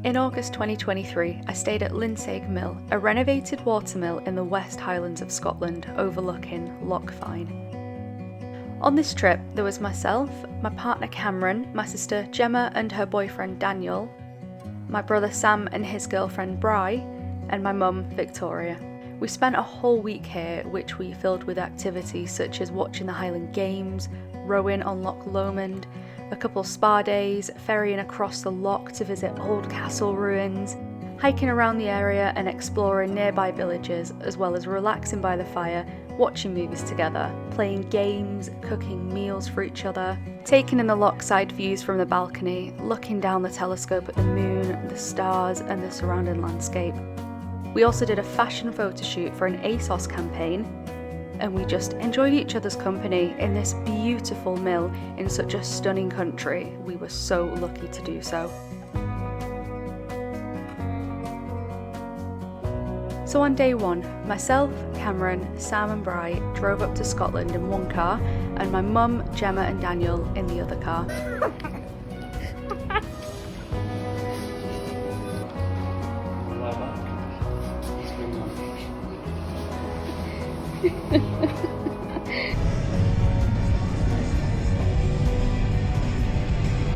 In August 2023, I stayed at Lindsaig Mill, a renovated watermill in the West Highlands of Scotland overlooking Loch Fyne. On this trip, there was myself, my partner Cameron, my sister Jemma and her boyfriend Daniel, my brother Sam and his girlfriend Bry, and my mum Victoria. We spent a whole week here, which we filled with activities such as watching the Highland Games, rowing on Loch Lomond, a couple spa days, ferrying across the loch to visit old castle ruins, hiking around the area and exploring nearby villages, as well as relaxing by the fire, watching movies together, playing games, cooking meals for each other, taking in the lochside views from the balcony, looking down the telescope at the moon, the stars and the surrounding landscape. We also did a fashion photo shoot for an ASOS campaign, and we just enjoyed each other's company in this beautiful mill in such a stunning country. We were so lucky to do so. So on day one, myself, Cameron, Sam and Bry drove up to Scotland in one car, and my mum, Jemma and Daniel in the other car.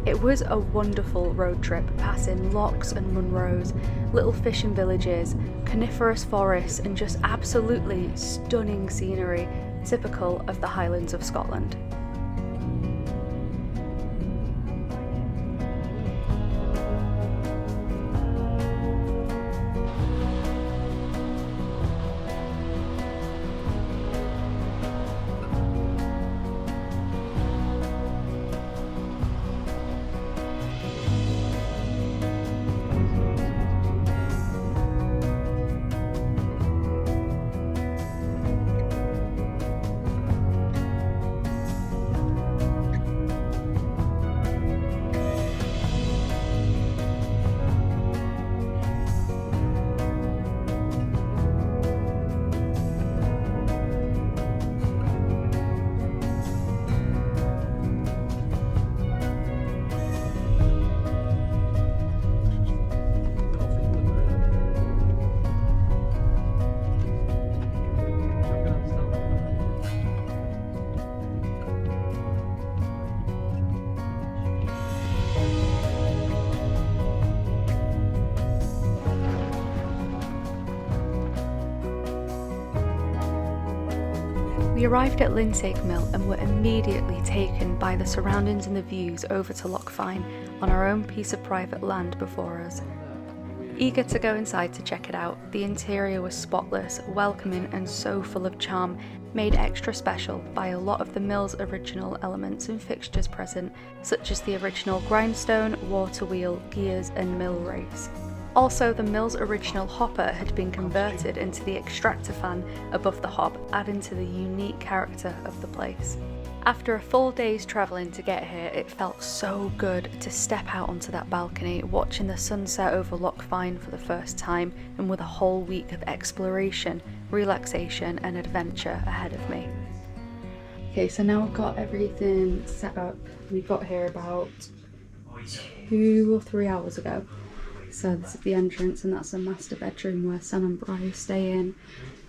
It was a wonderful road trip, passing lochs and munros, little fishing villages, coniferous forests and just absolutely stunning scenery, typical of the Highlands of Scotland. We arrived at Lindsaig Mill and were immediately taken by the surroundings and the views over to Loch Fyne on our own piece of private land before us. Eager to go inside to check it out, the interior was spotless, welcoming and so full of charm, made extra special by a lot of the mill's original elements and fixtures present, such as the original grindstone, water wheel, gears and mill race. Also, the mill's original hopper had been converted into the extractor fan above the hob, adding to the unique character of the place. After a full day's travelling to get here, it felt so good to step out onto that balcony, watching the sunset over Loch Fyne for the first time, and with a whole week of exploration, relaxation and adventure ahead of me. Okay, so now I've got everything set up. We got here about 2 or 3 hours ago. So this is the entrance, and that's the master bedroom where Sam and Bry stay in.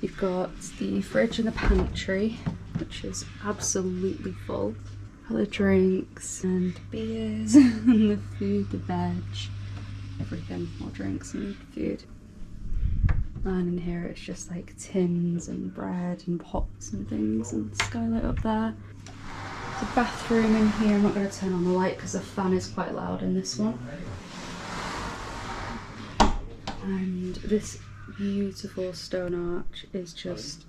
You've got the fridge and the pantry, which is absolutely full. All the drinks and beers and the food, the veg, everything, more drinks and food. And in here it's just like tins and bread and pots and things, and skylight up there. There's a bathroom in here. I'm not going to turn on the light because the fan is quite loud in this one. And this beautiful stone arch is just,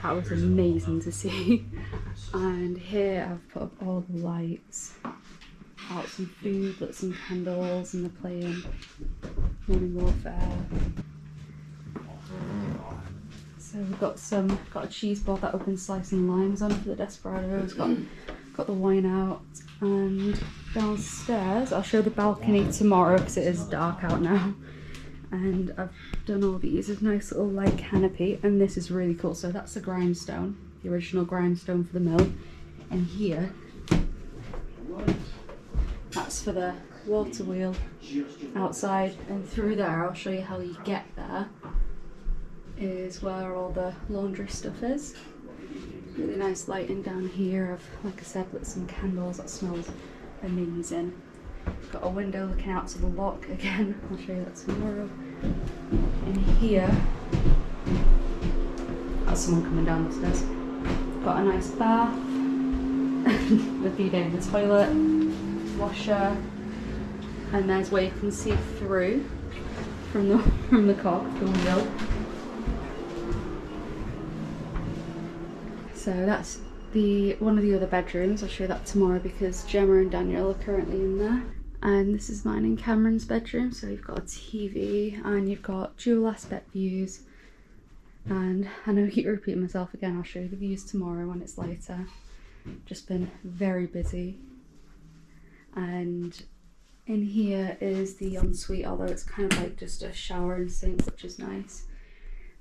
that was amazing to see. And here I've put up all the lights, out some food, lit some candles, and they're playing Modern Warfare. So we've got a cheese board that I've been slicing limes on for the Desperados. Got the wine out, and downstairs I'll show the balcony tomorrow because it is dark out now. And I've done all these. There's a nice little light canopy, and this is really cool. So that's the grindstone, the original grindstone for the mill. And here, that's for the water wheel outside, and through there, I'll show you how you get there, is where all the laundry stuff is. Really nice lighting down here. I've, like I said, lit some candles. That smells amazing. Got a window looking out to the loch again. I'll show you that tomorrow. In here, that's someone coming down the stairs. Got a nice bath. The bidet in the toilet, washer, and there's where you can see through from the cock, the wheel. So that's one of the other bedrooms. I'll show you that tomorrow because Jemma and Daniel are currently in there. And this is mine and Cameron's bedroom. So you've got a TV and you've got dual aspect views. And I know I keep repeating myself again, I'll show you the views tomorrow when it's lighter. Just been very busy. And in here is the ensuite, although it's kind of like just a shower and sink, which is nice.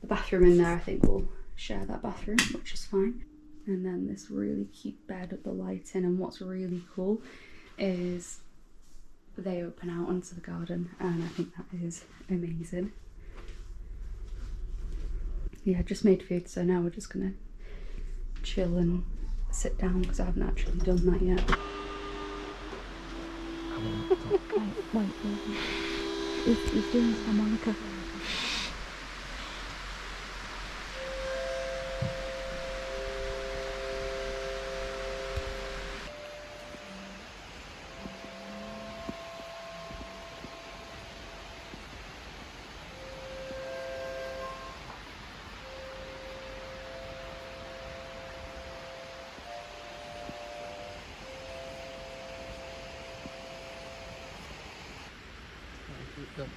The bathroom in there, I think we'll share that bathroom, which is fine. And then this really cute bed with the lighting, and what's really cool is they open out onto the garden, and I think that is amazing. Yeah, I just made food, so now we're just gonna chill and sit down because I haven't actually done that yet. Wait. He's doing some harmonica.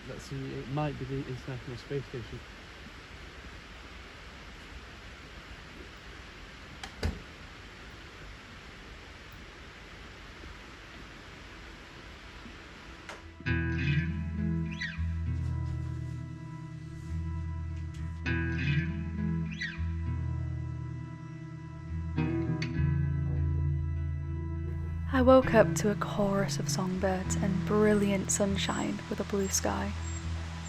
Let's see, it might be the International Space Station. I woke up to a chorus of songbirds and brilliant sunshine with a blue sky.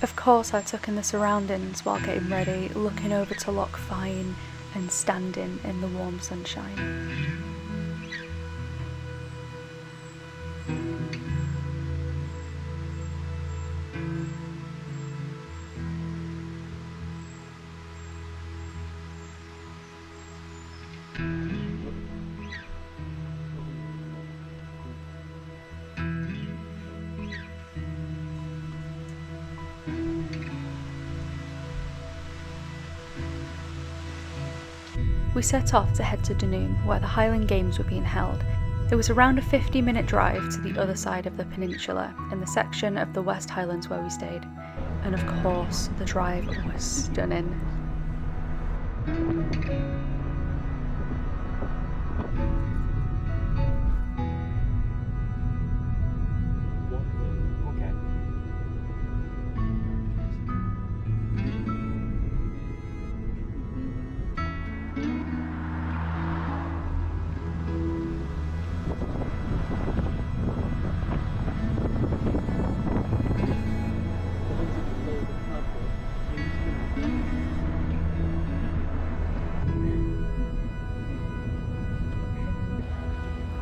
Of course I took in the surroundings while getting ready, looking over to Loch Fyne and standing in the warm sunshine. We set off to head to Dunoon, where the Highland Games were being held. It was around a 50-minute drive to the other side of the peninsula, in the section of the West Highlands where we stayed. And of course, the drive was stunning.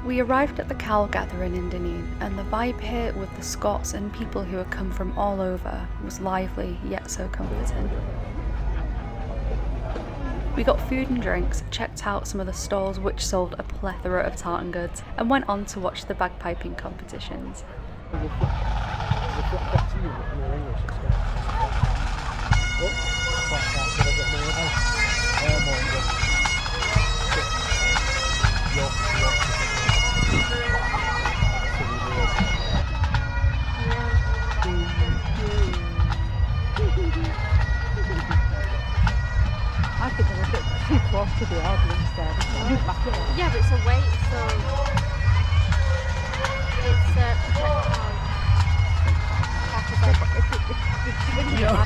We arrived at the Cowl Gathering in Dunoon, and the vibe here with the Scots and people who had come from all over was lively yet so comforting. We got food and drinks, checked out some of the stalls which sold a plethora of tartan goods, and went on to watch the bagpiping competitions. I think I'm a bit too close to the audience there. Yeah, but it's a weight, so it's projectile.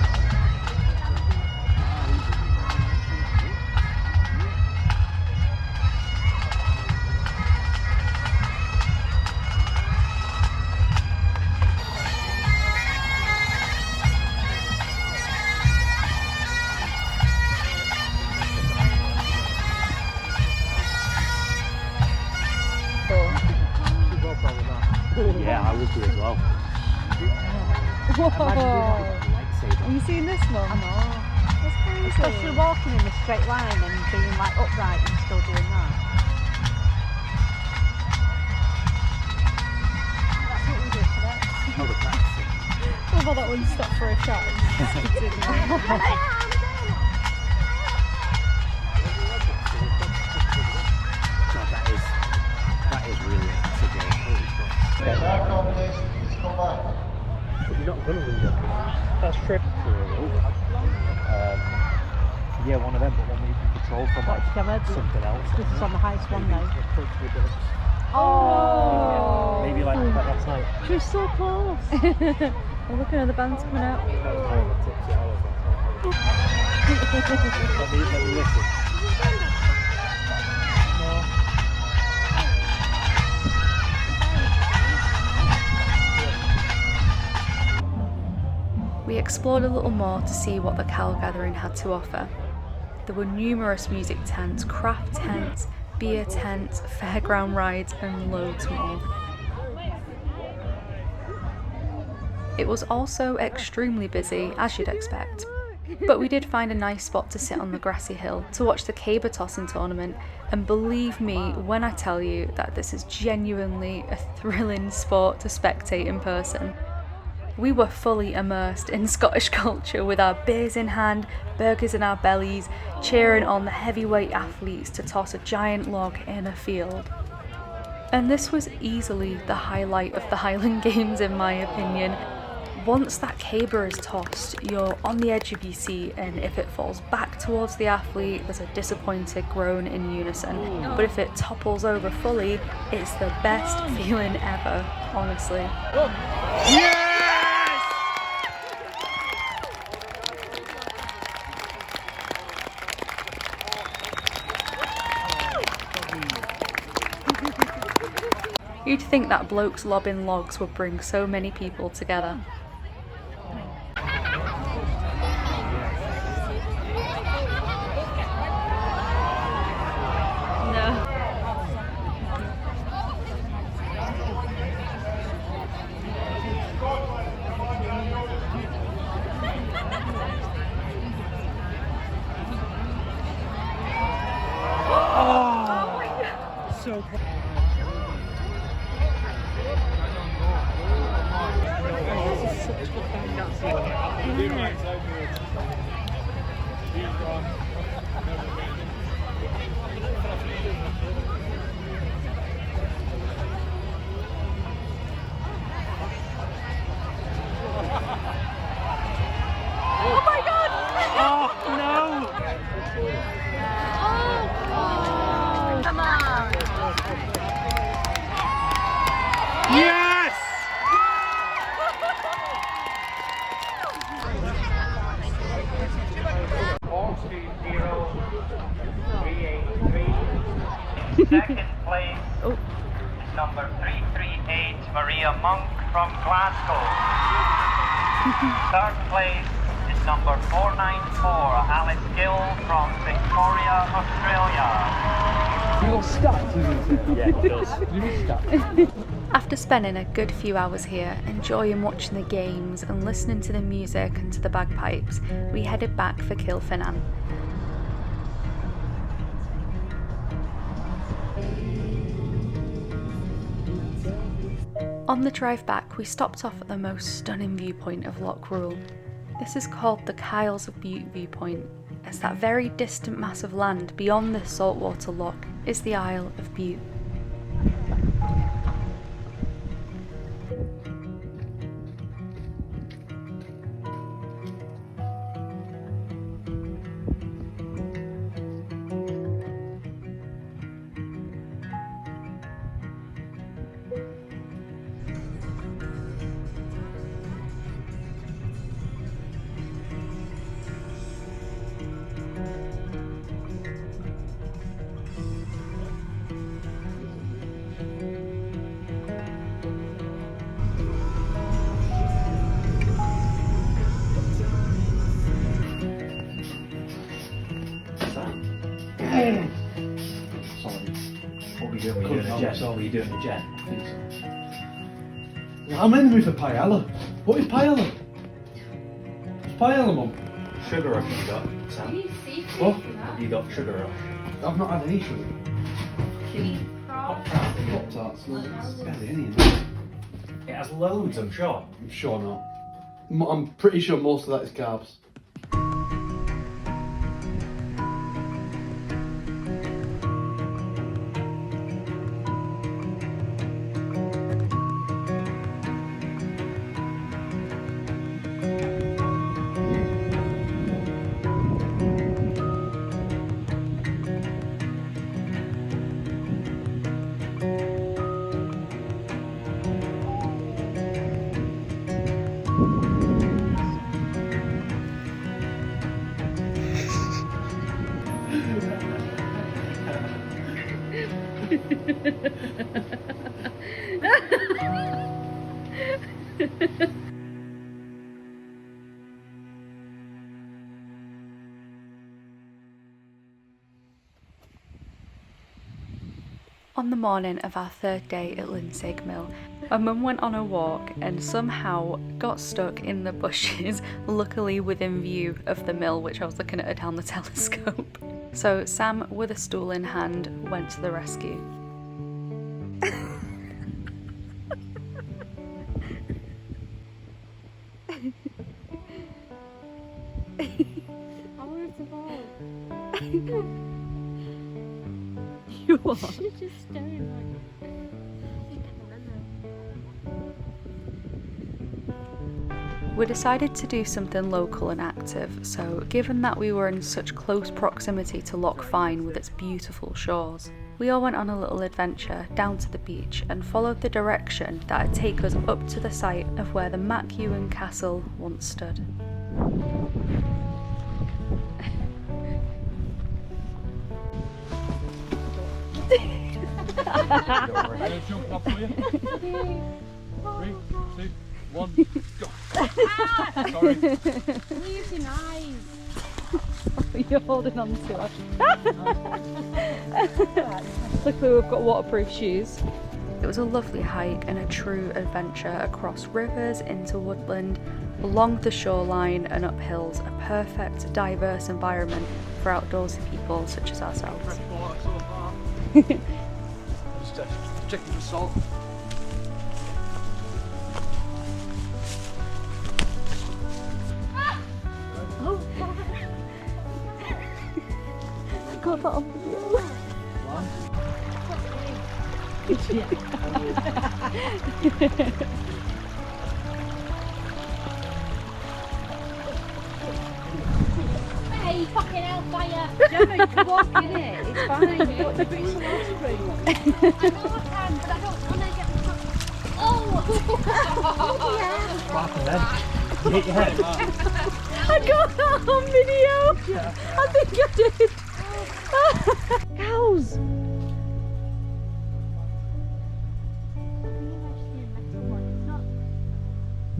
statue as well. Whoa! Have you seen this one? I know. That's crazy. Especially walking in a straight line and being like upright and still doing that. That's what we do today. Oh, the practicing. Oh, well, that one stopped for a shot. God, that is really impressive. Holy shit. You're not going to lose it. That's trip. Yeah, one of them, but then you can control from like something else. This is on the highest one now. Oh! Maybe like last night. She was so close. Oh, look, another band's coming out. Let me listen. We explored a little more to see what the Cal Gathering had to offer. There were numerous music tents, craft tents, beer tents, fairground rides and loads more. It was also extremely busy, as you'd expect, but we did find a nice spot to sit on the grassy hill to watch the caber tossing tournament, and believe me when I tell you that this is genuinely a thrilling sport to spectate in person. We were fully immersed in Scottish culture with our beers in hand, burgers in our bellies, cheering on the heavyweight athletes to toss a giant log in a field. And this was easily the highlight of the Highland Games in my opinion. Once that caber is tossed, you're on the edge of your seat, and if it falls back towards the athlete, there's a disappointed groan in unison. But if it topples over fully, it's the best feeling ever, honestly. You'd think that blokes lobbing logs would bring so many people together. So Oh my god! oh no! Come on! Yes! Second place is number 338, Maria Monk from Glasgow. Third place is number 494, Alice Gill from Victoria, Australia. You're stuck. Yeah, it does. You're stuck. After spending a good few hours here, enjoying watching the games and listening to the music and to the bagpipes, we headed back for Kilfinan. On the drive back, we stopped off at the most stunning viewpoint of Loch Lomond. This is called the Isles of Bute viewpoint, as that very distant mass of land beyond this saltwater loch is the Isle of Bute. What were you doing? Were you doing a jet? I'm in the mood for paella. What is paella? What's paella, Mum? Sugar rush you got, Sam. What? You got sugar rush. I've not had any sugar. Pop-tarts. Barely any in there. It has loads, I'm sure. I'm sure not. I'm pretty sure most of that is carbs. On the morning of our third day at Lindsaig Mill, my mum went on a walk and somehow got stuck in the bushes, luckily within view of the mill, which I was looking at her down the telescope. So Sam, with a stool in hand, went to the rescue. You are? She's just staring like... We decided to do something local and active, so given that we were in such close proximity to Loch Fyne with its beautiful shores, we all went on a little adventure down to the beach and followed the direction that would take us up to the site of where the MacEwen Castle once stood. Jump up for you. 3, 2, 1, go. Sorry. Leave your eyes. You're holding on to it. Luckily we've got waterproof shoes. It was a lovely hike and a true adventure across rivers, into woodland, along the shoreline and up hills, a perfect, diverse environment for outdoorsy people such as ourselves. Just checking for salt. I got that on video. Hey, fucking hellfire! Jemma, you can walk in it. It's fine. You've got to drink some water cream. I know I can, but I don't want to get the Oh! What happened then? You hit your head. I got that on video. I think I did. Cows.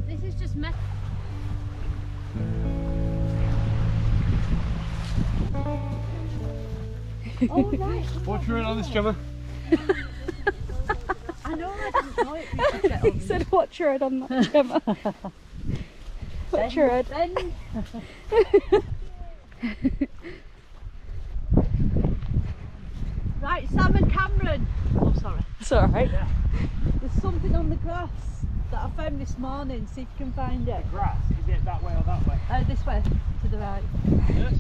This is just metal. Oh right. What's your rate on this, Jemma? I know, I didn't know it. We should get on. He said, watch your head on that, Jemma. Watch your head. Then. Right, Sam and Cameron. Oh, sorry. It's alright. There's something on the grass that I found this morning. See if you can find it. Grass, is it that way or that way? This way, to the right. Yes.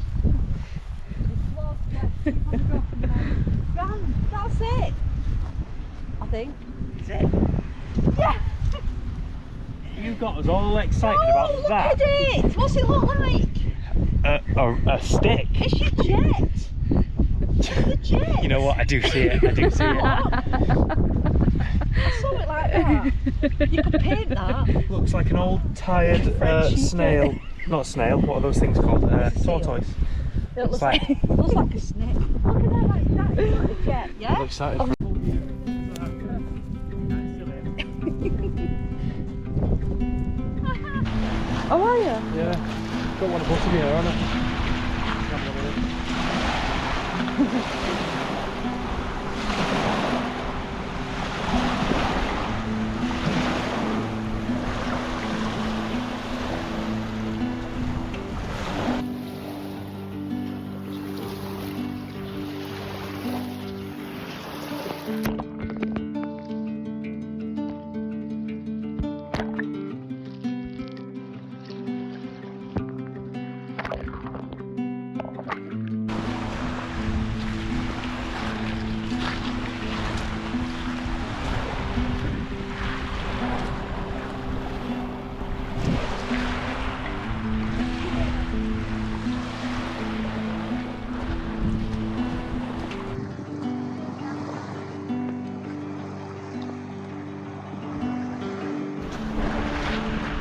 It's close, yeah. Keep on dropping down. Grand, that's it. I think. Is it? Yeah. You got us all excited Oh, about look that. at it. What's it look like? A stick. It's your jet. It's the jet. You know what? I do see it. I do see it. I saw it like that. You could paint that. Looks like an old tired snail. Not snail. What are those things called? Tortoise. It looks like- like, looks like a snake. Look at that, like that. It's like a jet, yeah? I'm excited. Oh, are you? Yeah. Got one of both of you here, haven't I?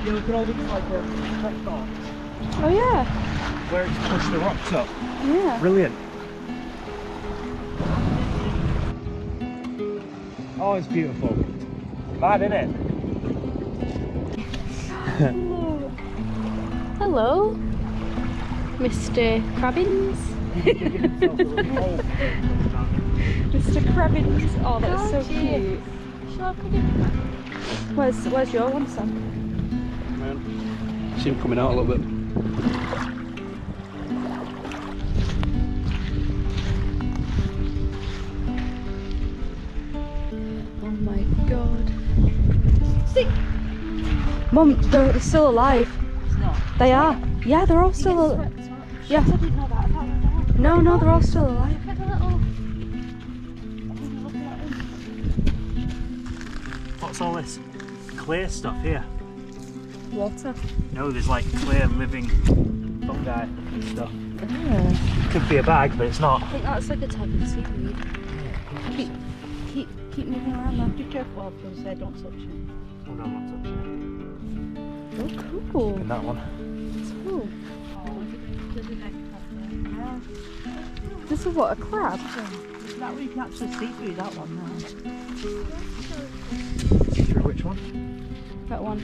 Yeah, look at all these like track marks Oh yeah. where it's pushed the rocks up. Yeah. Brilliant. Oh, it's beautiful. Mad, isn't it? Hello, Mr. Crabbins. Mr. Crabbins. Oh, that's so cute. Where's your one, Sam? See him coming out a little bit. Oh my god. See, Mum, they're still alive. It's not. They are. Yeah, they're all still alive. Yeah. I didn't know that. I thought it was all. No, they're all still alive. Look at the little. What's all this clear stuff here? Water. No, there's like clear living fungi and stuff. Could be a bag, but it's not. I think that's like a type of seaweed. Keep moving around there. Be careful because they don't touch it. Oh no, I'm not touching Oh, cool. it. And that one. That's cool. Oh, there's a neck up there. This is what, a crab? Is that where you can actually see through that one now? See through which one? That one.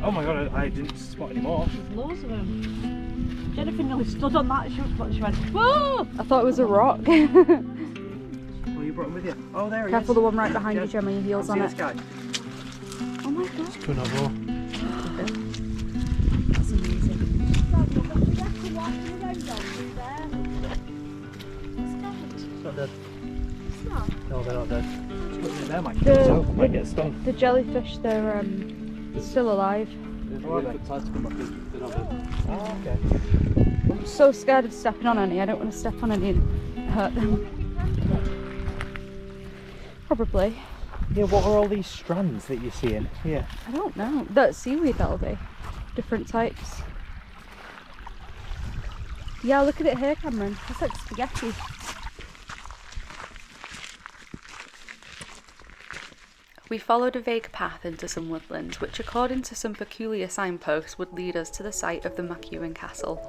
Oh my god, I didn't spot any more. There's loads of them. Jennifer nearly stood on that. She went, whoa! I thought it was a rock. Oh, you brought him with you? Oh, there he Careful, is. the one right behind you, Gemma, your heels See on this it. guy? Oh my god. Could not more. That's amazing. It's not dead. No, they're not dead. Just putting it there might The- kill itself, might get stung. The jellyfish, they're still alive. Oh, okay. I'm so scared of stepping on any. I don't want to step on any and hurt them. Probably. Yeah, what are all these strands that you're seeing here? I don't know. That's seaweed, that'll be. Different types. Yeah, look at it here, Cameron. It's like spaghetti. We followed a vague path into some woodland, which according to some peculiar signposts would lead us to the site of the MacEwen Castle.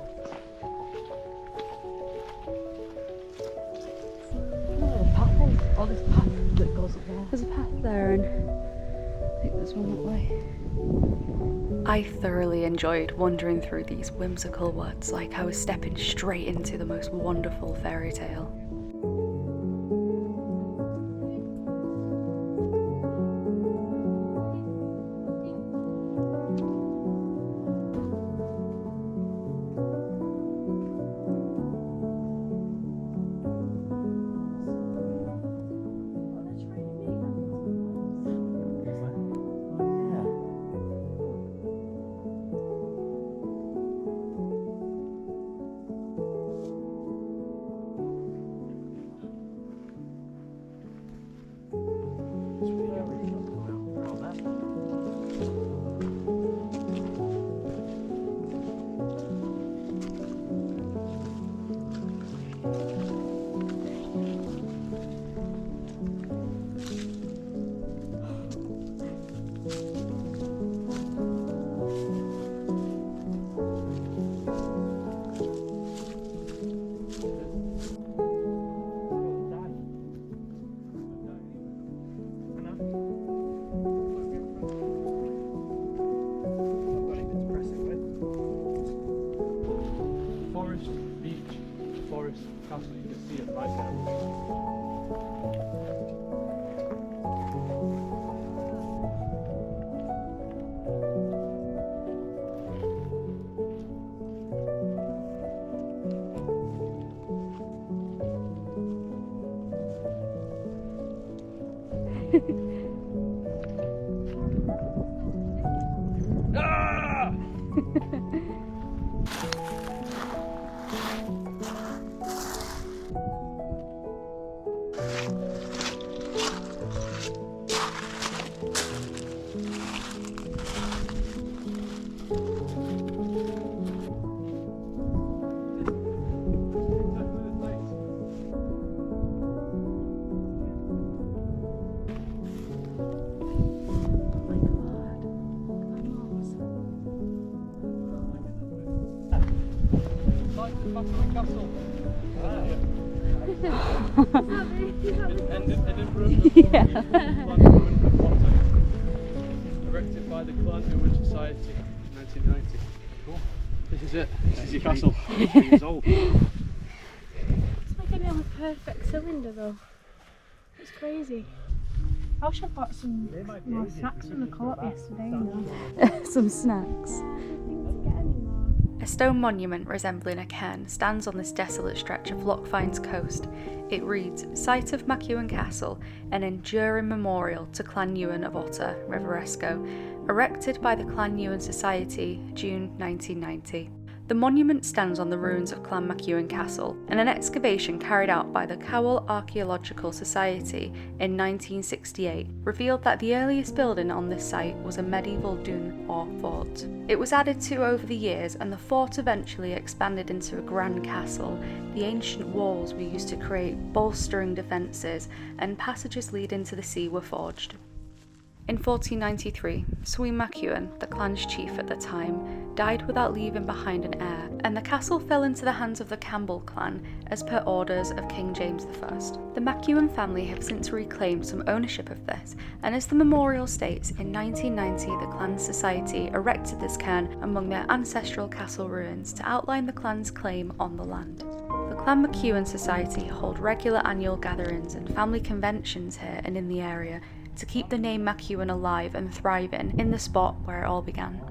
Oh, this path that goes up there. There's a path there and I think there's one that way. I thoroughly enjoyed wandering through these whimsical woods like I was stepping straight into the most wonderful fairy tale. Castle, you can see it right there. MacEwen Castle. Edinburgh. Yeah. Erected by the Canoeing Society in 1990. Cool. This is it. This is your castle. 3 years old. It's like a nearly perfect cylinder though. It's crazy. I wish I'd bought some more snacks from the co-op yesterday, you know. Some snacks. Didn't get any more. A stone monument resembling a cairn stands on this desolate stretch of Loch Fyne's coast. It reads, "Site of MacEwen Castle, an enduring memorial to Clan Ewan of Otter, Riveresco, erected by the Clan Ewan Society, June 1990." The monument stands on the ruins of Clan MacEwen Castle, and an excavation carried out by the Cowell Archaeological Society in 1968 revealed that the earliest building on this site was a medieval dune or fort. It was added to over the years, and the fort eventually expanded into a grand castle. The ancient walls were used to create bolstering defences, and passages leading to the sea were forged. In 1493, Sweyn MacEwen, the clan's chief at the time, died without leaving behind an heir, and the castle fell into the hands of the Campbell clan as per orders of King James I. The MacEwen family have since reclaimed some ownership of this, and as the memorial states, in 1990 the clan's society erected this cairn among their ancestral castle ruins to outline the clan's claim on the land. The Clan MacEwen Society hold regular annual gatherings and family conventions here and in the area to keep the name MacEwen alive and thriving in the spot where it all began.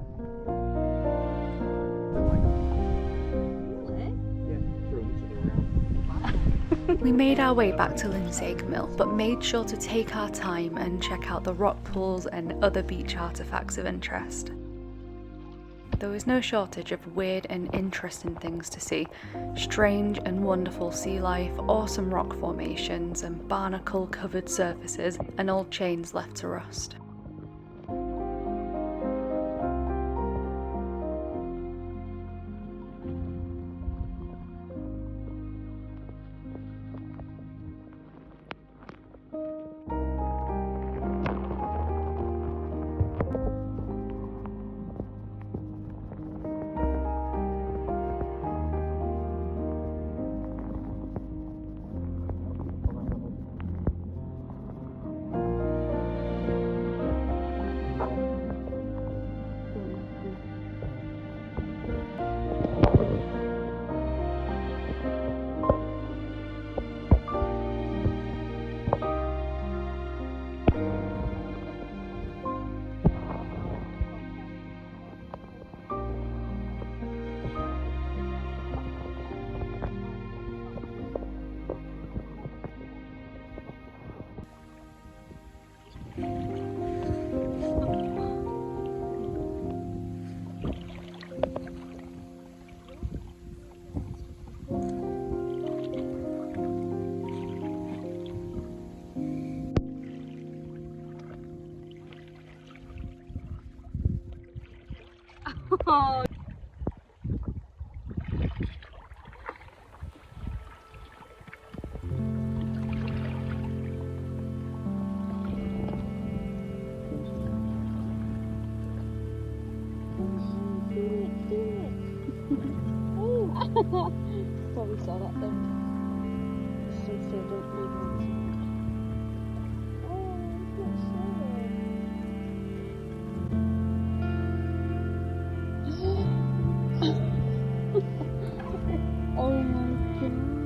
We made our way back to Lindsaig Mill, but made sure to take our time and check out the rock pools and other beach artefacts of interest. There was no shortage of weird and interesting things to see. Strange and wonderful sea life, awesome rock formations and barnacle-covered surfaces, and old chains left to rust. Oh. Probably saw that thing. So don't leave Oh my goodness.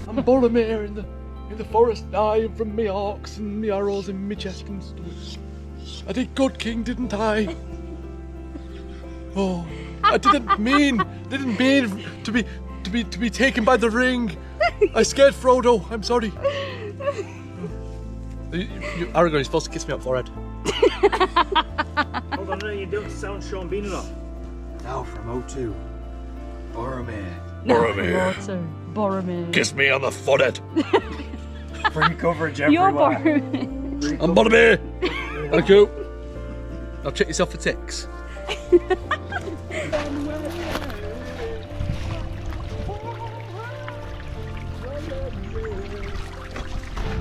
I'm Boromir in the forest dying from me hawks and me arrows in me chest and stuff. I did good, King, didn't I? Oh, I didn't mean to be taken by the ring. I scared Frodo. I'm sorry. Aragorn, you're supposed to kiss me on the forehead. Hold on, no, you don't sound Sean Bean enough. Now from O2. Boromir. Boromir. Kiss me on the forehead. Free coverage You're everywhere. Boromir. I'm Boromir. Thank you. Now check yourself for ticks.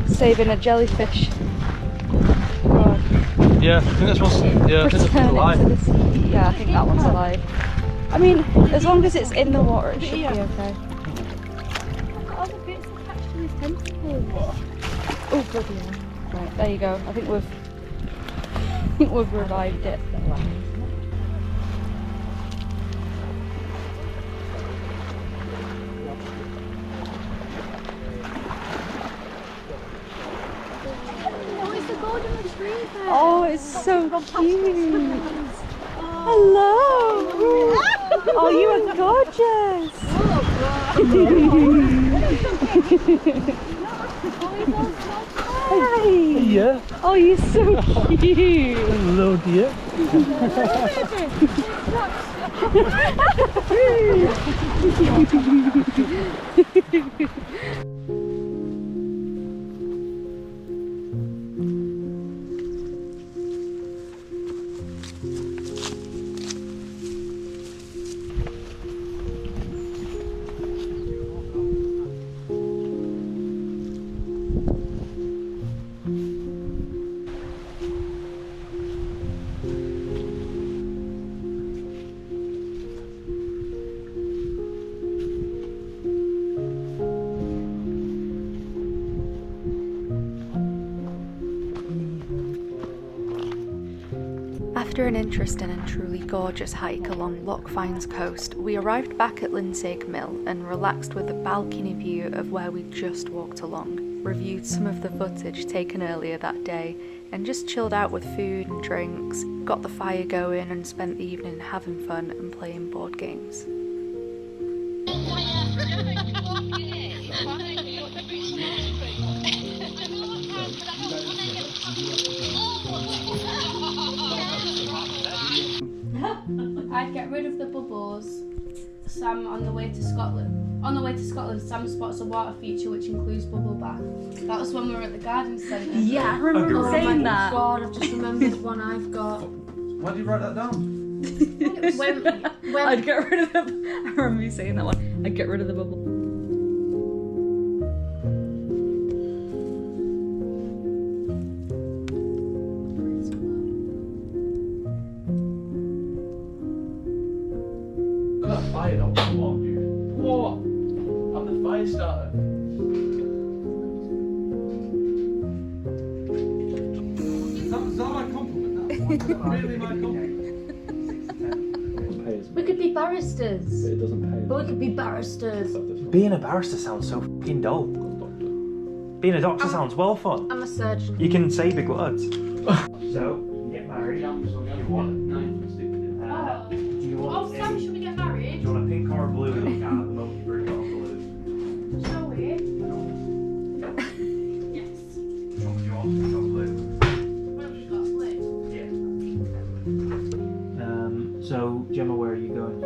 Saving a jellyfish. Yeah, I think that's what's. Yeah, I think that's Return alive. it to the sea. Yeah, I think that one's alive. I mean, as long as it's in the water, it should be okay. Look at all the bits attached to his tentacles. Oh, bloody hell. Right, there you go. I think we've revived it. Oh, it's the golden retriever. Oh, it's so cute. Hello. Oh, you are gorgeous. Hi. Yeah. Oh, you're so cute. Hello, dear. After an interesting and truly gorgeous hike along Loch Fyne's coast, we arrived back at Lindsaig Mill and relaxed with a balcony view of where we just walked along, reviewed some of the footage taken earlier that day, and just chilled out with food and drinks, got the fire going and spent the evening having fun and playing board games. I'd get rid of the bubbles. Sam, on the way to Scotland, Sam spots a water feature which includes bubble bath. That was when we were at the garden centre. Yeah, I remember Oh saying my that. God, I've just remembered one I've got. Why did you write that down? When I'd get rid of the. I remember you saying that one. I'd get rid of the bubble. That fire don't come on, dude. What? I'm the fire starter. Is that my compliment? That's really my compliment. we could be barristers. It doesn't pay. But we could be barristers. Being a barrister sounds so fucking dull. Being a doctor sounds well fun. I'm a surgeon. You can say big words. So, you get married. Do you want Sam, should we get married? Do you want a pink or a blue card? The moment you bring it on blue. Shall we? Yes. Which one do you want? Pink or blue? What have we got? Blue? Yeah. So, Gemma, where are you going?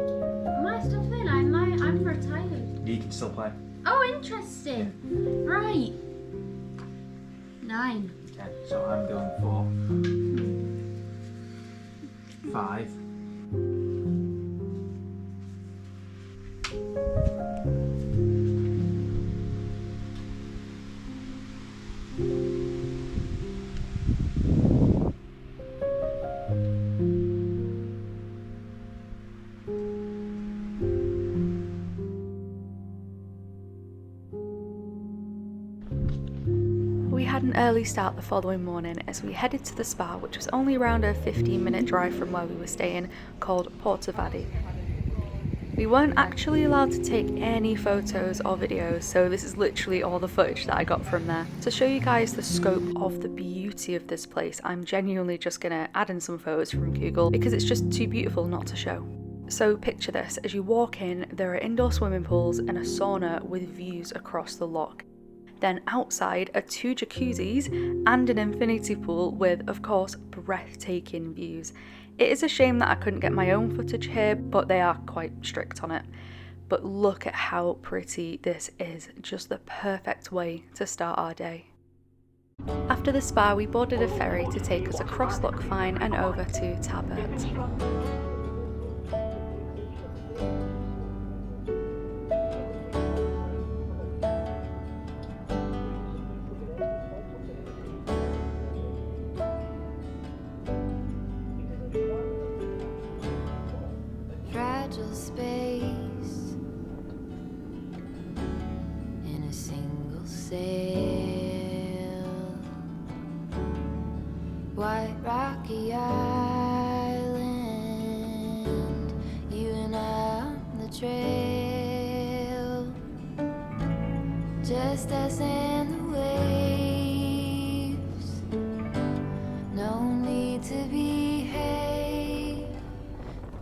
Am I still thin? I'm retired. You can still play. Oh, interesting. Right. 9. Okay, so I'm going for 5. an early start the following morning as we headed to the spa, which was only around a 15-minute drive from where we were staying, called Portavadie. We weren't actually allowed to take any photos or videos, so this is literally all the footage that I got from there. To show you guys the scope of the beauty of this place, I'm genuinely just gonna add in some photos from Google because it's just too beautiful not to show. So picture this, as you walk in, there are indoor swimming pools and a sauna with views across the loch. Then outside are 2 jacuzzis and an infinity pool with, of course, breathtaking views. It is a shame that I couldn't get my own footage here, but they are quite strict on it. But look at how pretty this is, just the perfect way to start our day. After the spa, we boarded a ferry to take us across Loch Fyne and over to Tarbert. Space in a single sail, white rocky island, you and I on the trail, just us and the waves, no need to behave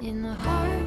in the harbor.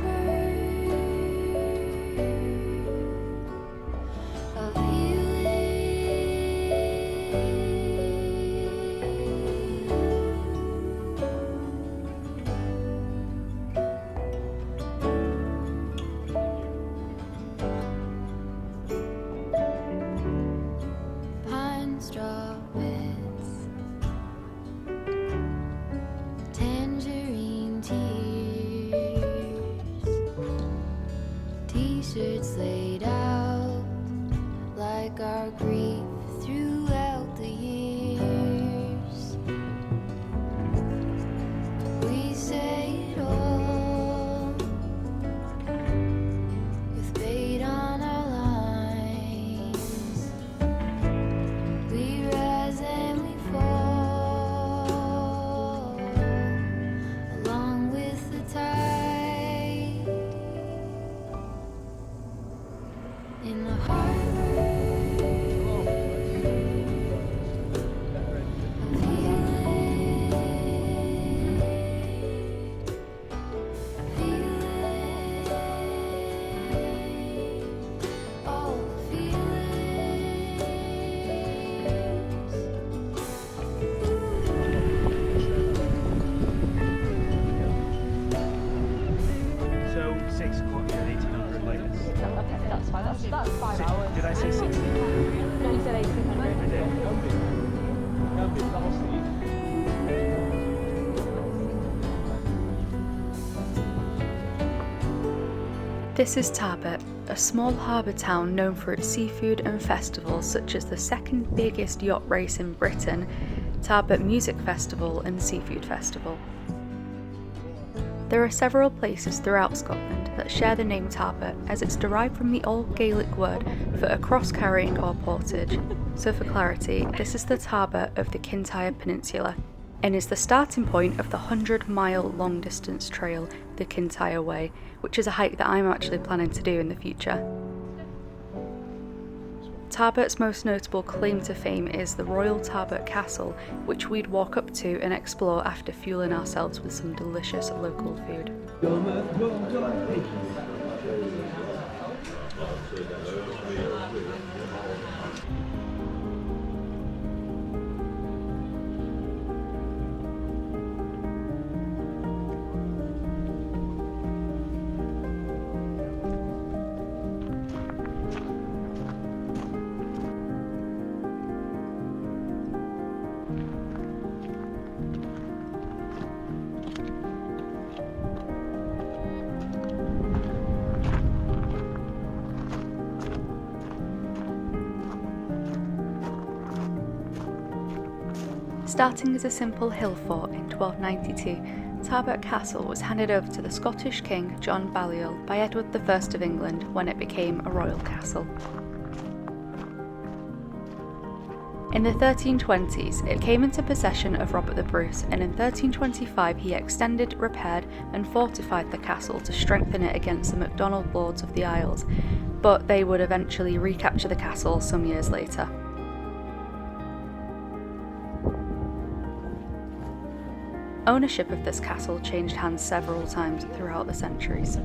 T-shirts laid out like our grief throughout the years. We say it all with bait on our lines. We rise and we fall along with the tide. In the harbor of all the feelings. So 6 o'clock at 1800 latest. Okay, that's fine. That's 5 hours. Did I say 60? No, you said 1800. I did. This is Tarbert, a small harbour town known for its seafood and festivals such as the second biggest yacht race in Britain, Tarbert Music Festival and Seafood Festival. There are several places throughout Scotland that share the name Tarbert, as it's derived from the Old Gaelic word for a cross-carrying or portage. So for clarity, this is the Tarbert of the Kintyre Peninsula, and is the starting point of the 100-mile long-distance trail, the Kintyre Way, which is a hike that I'm actually planning to do in the future. Tarbert's most notable claim to fame is the Royal Tarbert Castle, which we'd walk up to and explore after fueling ourselves with some delicious local food. Starting as a simple hill fort in 1292, Tarbert Castle was handed over to the Scottish King John Balliol by Edward I of England when it became a royal castle. In the 1320s, it came into possession of Robert the Bruce, and in 1325 he extended, repaired and fortified the castle to strengthen it against the MacDonald lords of the Isles, but they would eventually recapture the castle some years later. Ownership of this castle changed hands several times throughout the centuries.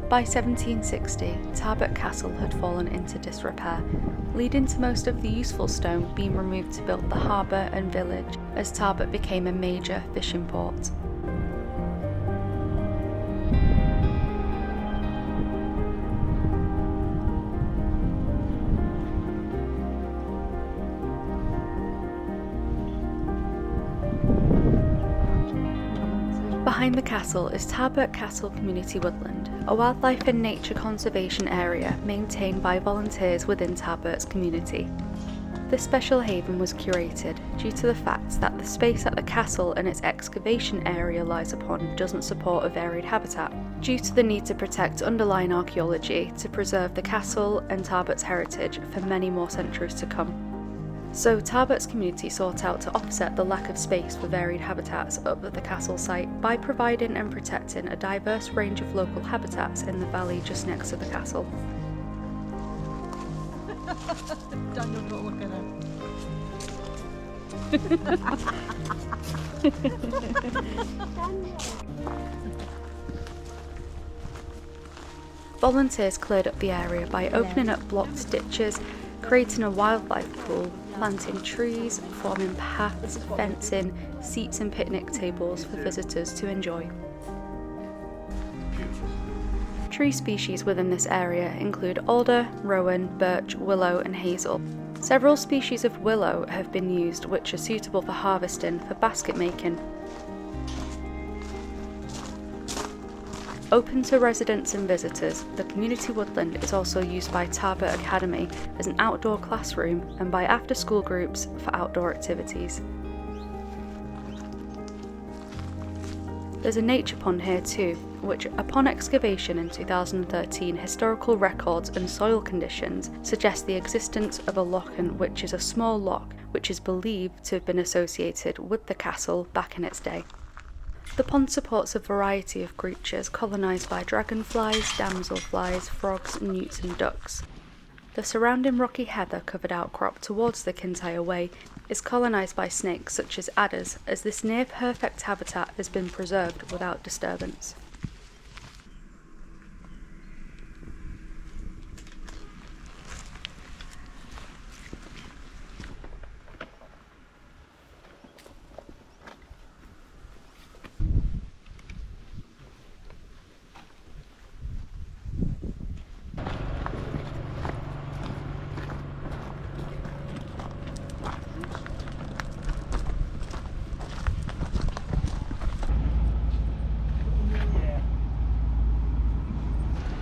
By 1760, Tarbert Castle had fallen into disrepair, leading to most of the useful stone being removed to build the harbour and village, as Tarbert became a major fishing port. Behind the castle is Tarbert Castle Community Woodland, a wildlife and nature conservation area maintained by volunteers within Tarbert's community. This special haven was curated due to the fact that the space that the castle and its excavation area lies upon doesn't support a varied habitat, due to the need to protect underlying archaeology to preserve the castle and Tarbert's heritage for many more centuries to come. So Tarbert's community sought out to offset the lack of space for varied habitats up at the castle site by providing and protecting a diverse range of local habitats in the valley just next to the castle. Daniel, don't look at him. Volunteers cleared up the area by opening up blocked ditches, creating a wildlife pool, planting trees, forming paths, fencing, seats and picnic tables for visitors to enjoy. Tree species within this area include alder, rowan, birch, willow and hazel. Several species of willow have been used which are suitable for harvesting for basket making. Open to residents and visitors, the community woodland is also used by Tarbert Academy as an outdoor classroom and by after-school groups for outdoor activities. There's a nature pond here too, which upon excavation in 2013, historical records and soil conditions suggest the existence of a lochen, which is a small loch which is believed to have been associated with the castle back in its day. The pond supports a variety of creatures colonised by dragonflies, damselflies, frogs, newts and ducks. The surrounding rocky heather covered outcrop towards the Kintyre Way is colonised by snakes such as adders, as this near perfect habitat has been preserved without disturbance.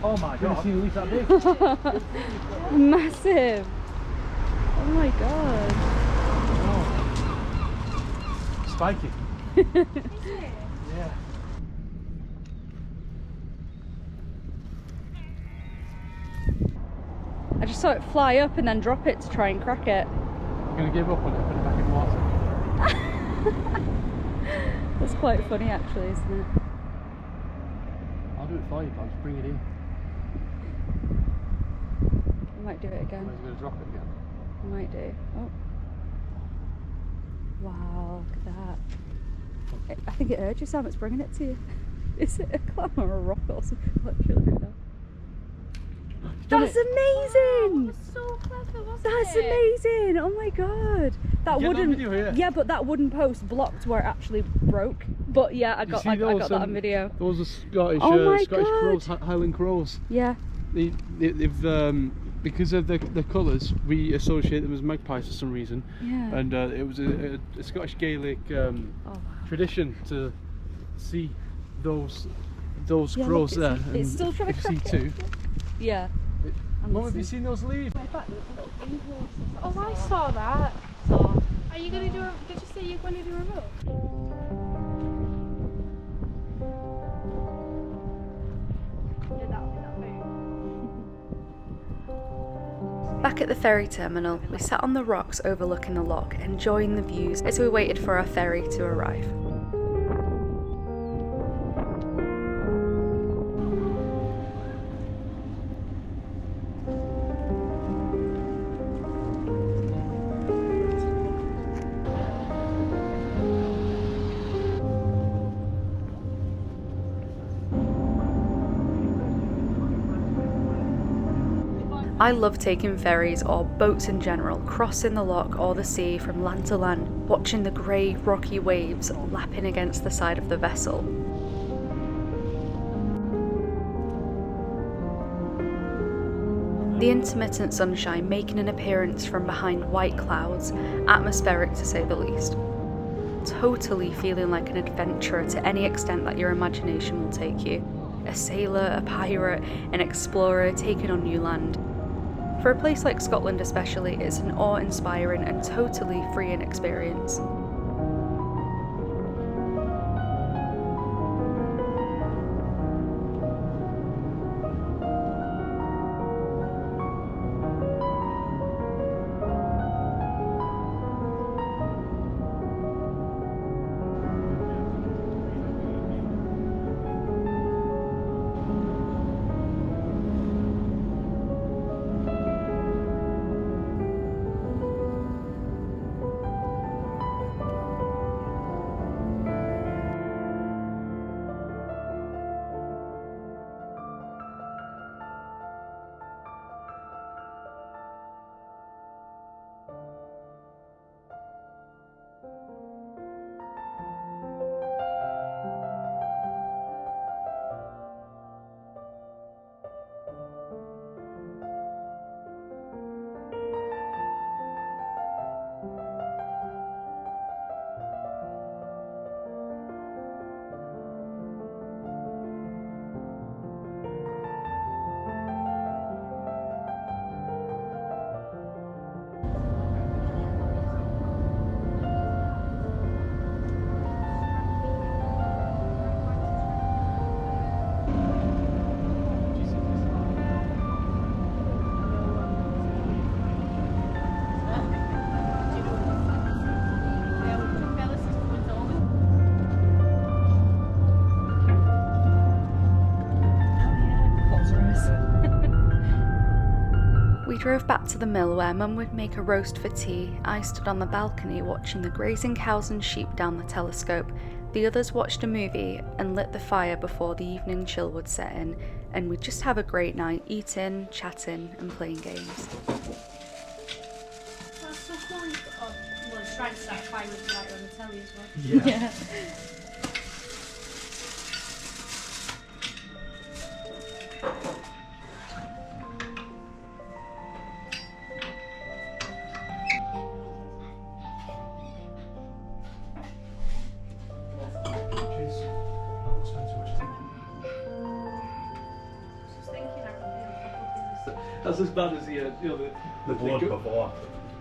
Oh my god. See leaf that big? Massive. Oh my god. Oh. Spiky. Yeah. I just saw it fly up and then drop it to try and crack it. I'm gonna give up on it, put it back in water. That's quite funny actually, isn't it? I'll do it for you, I'll just bring it in. I might do it again. He's gonna drop it again. I might do. Oh. Wow, look at that. I think it heard you, Sam. It's bringing it to you. Is it a clam or a rock or something? Let's really know. That's amazing! That was so clever, wasn't That's it? amazing! Oh my god! That Get wooden, that video here. yeah, but that wooden post blocked where it actually broke. But yeah, I got that on video. Those are Scottish, Oh my Scottish God. crows, Highland crows. Yeah. They've because of the colours, we associate them as magpies for some reason. Yeah. And it was a Scottish Gaelic tradition to see those Yeah, crows look, there. it's still trying to if you see crack two. it. Yeah. Mum, have you seen those leaves? Oh, I saw that. Are you going to do did you say you're going to do a remote? Back at the ferry terminal, we sat on the rocks overlooking the loch, enjoying the views as we waited for our ferry to arrive. I love taking ferries or boats in general, crossing the loch or the sea from land to land, watching the grey, rocky waves lapping against the side of the vessel. The intermittent sunshine making an appearance from behind white clouds, atmospheric to say the least. Totally feeling like an adventurer to any extent that your imagination will take you. A sailor, a pirate, an explorer taking on new land. For a place like Scotland especially, it's an awe-inspiring and totally freeing experience. We drove back to the mill where Mum would make a roast for tea. I stood on the balcony watching the grazing cows and sheep down the telescope. The others watched a movie and lit the fire before the evening chill would set in, and we'd just have a great night, eating, chatting and playing games. That's so cool. Oh, well, it's trying to start fire with light on the telly as well. Yeah. That's as bad as the blood before.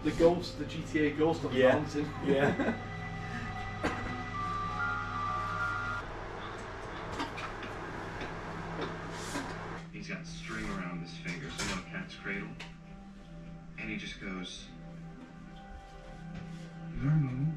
The ghost, the GTA ghost on the mountain. Yeah. He's got string around his finger, so a cat's cradle. And he just goes, "Vermouth."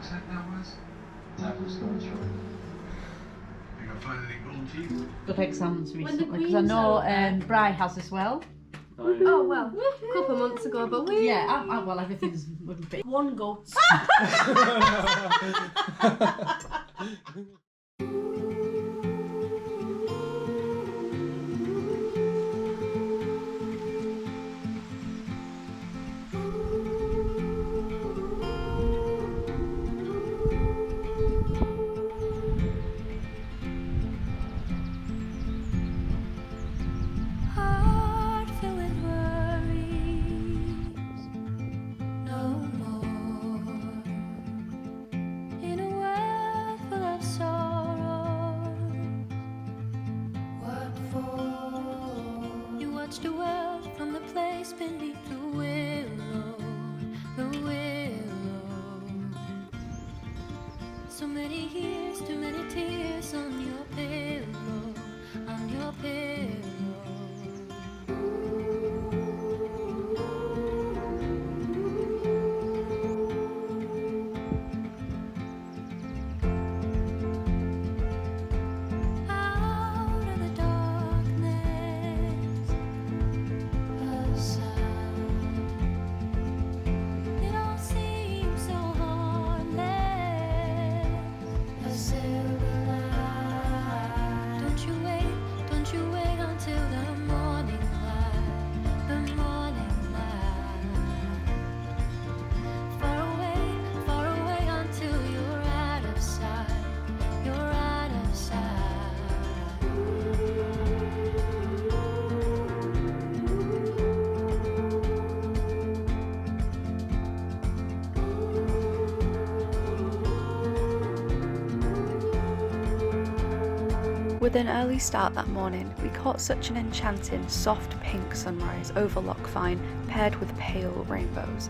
rucksack now, Wes? Tackle's going short. You gonna find any gold teeth? Got exams When the recently because I Queen's know over. Bry has as well. Oh well, a couple of months ago, but we Yeah, well, everything's a bit. one goat. Heart filled with worries, no more. In a world full of sorrow, what for? You watch the world from the place beneath the willow, the willow. So many years, too many tears on your pillow, on your pillow. Out of the darkness, a sound. It all seems so harmless. A silver light. Don't you wait until the morning light, the morning light. Far away until you're out of sight, you're out of sight. With an early start that morning, we caught such an enchanting, soft pink sunrise over Loch Fyne, paired with pale rainbows.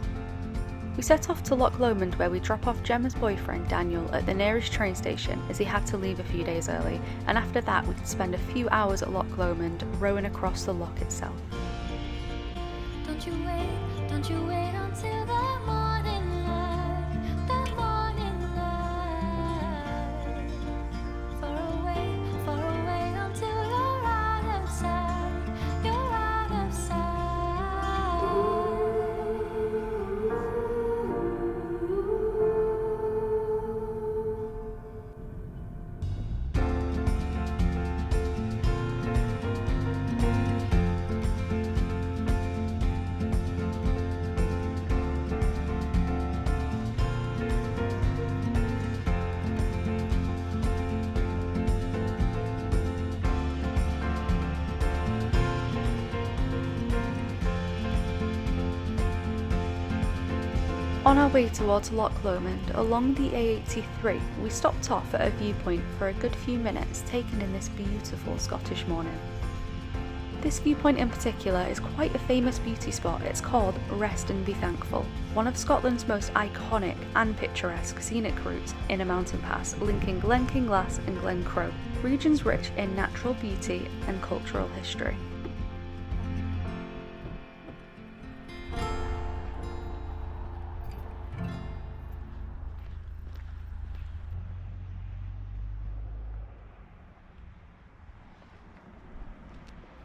We set off to Loch Lomond, where we drop off Gemma's boyfriend Daniel at the nearest train station as he had to leave a few days early, and after that we could spend a few hours at Loch Lomond rowing across the loch itself. Don't you wait until the morning light, the morning light. Far away until you're out of sight, you're out of sight. On our way towards Loch Lomond, along the A83, we stopped off at a viewpoint for a good few minutes, taking in this beautiful Scottish morning. This viewpoint in particular is quite a famous beauty spot. It's called Rest and Be Thankful, one of Scotland's most iconic and picturesque scenic routes in a mountain pass linking Glen Kinglass and Glen Crow, regions rich in natural beauty and cultural history.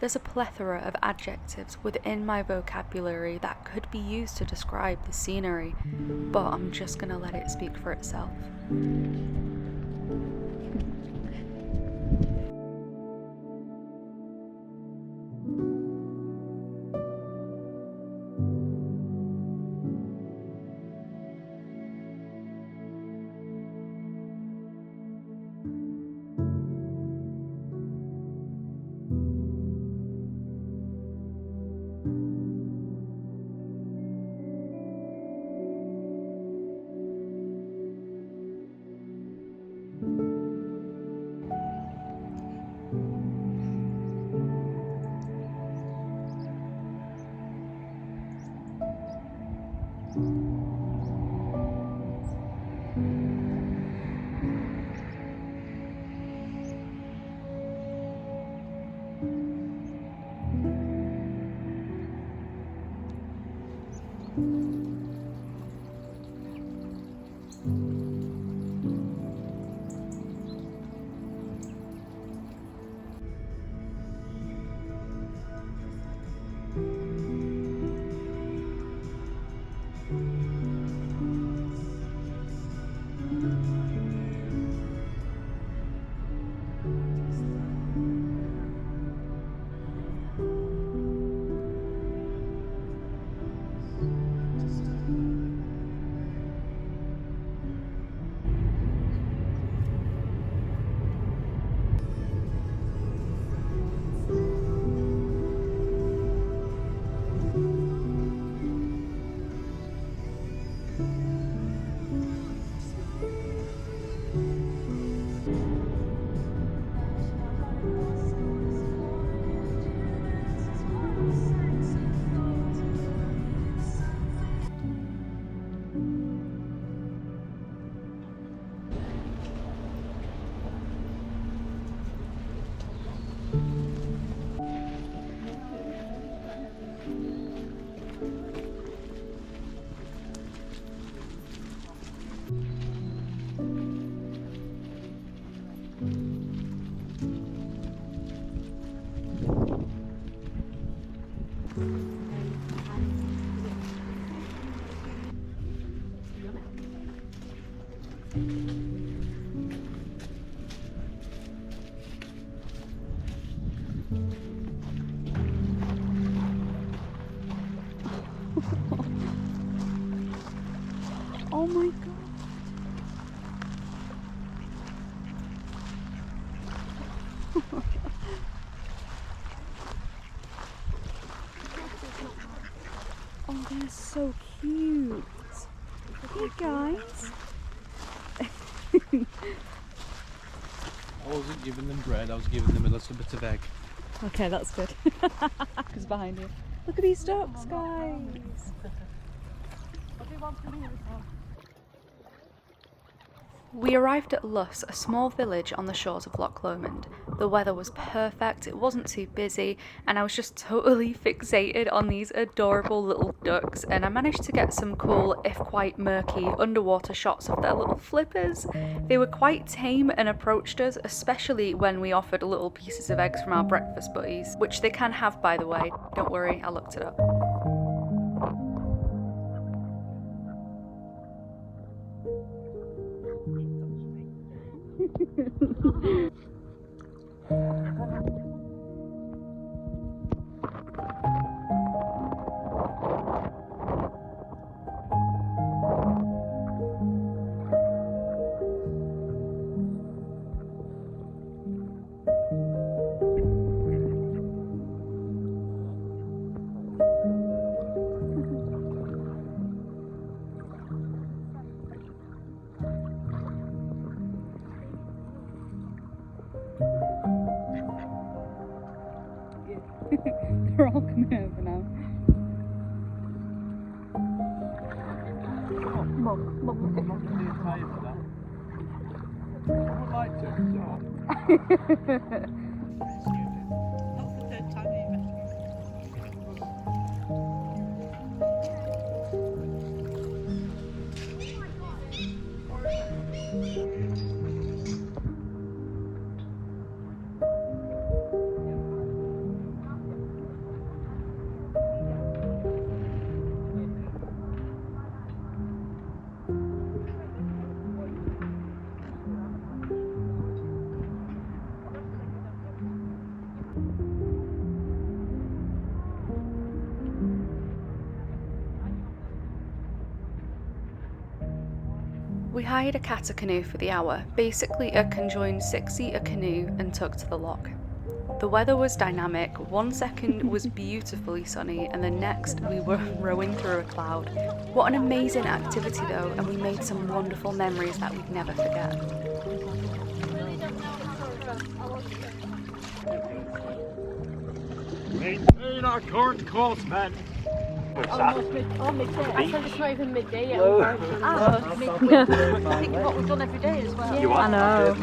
There's a plethora of adjectives within my vocabulary that could be used to describe the scenery, but I'm just gonna let it speak for itself. Oh my god. Oh, they're so cute. Hey guys. I wasn't giving them bread, I was giving them a little bit of egg. Okay, that's good. Because behind you. Look at these ducks, guys. We arrived at Luss, a small village on the shores of Loch Lomond. The weather was perfect, it wasn't too busy, and I was just totally fixated on these adorable little ducks, and I managed to get some cool, if quite murky, underwater shots of their little flippers. They were quite tame and approached us, especially when we offered little pieces of eggs from our breakfast buddies, which they can have, by the way. Don't worry, I looked it up. They're all coming over now. We hired a catter canoe for the hour, basically a conjoined 6-seater canoe, and took to the loch. The weather was dynamic, one second was beautifully sunny and the next we were rowing through a cloud. What an amazing activity though, and we made some wonderful memories that we'd never forget. Maintain our current course, men. Almost midday. I said it's not even midday yet. Think of what we've done every day as well. You are? I know.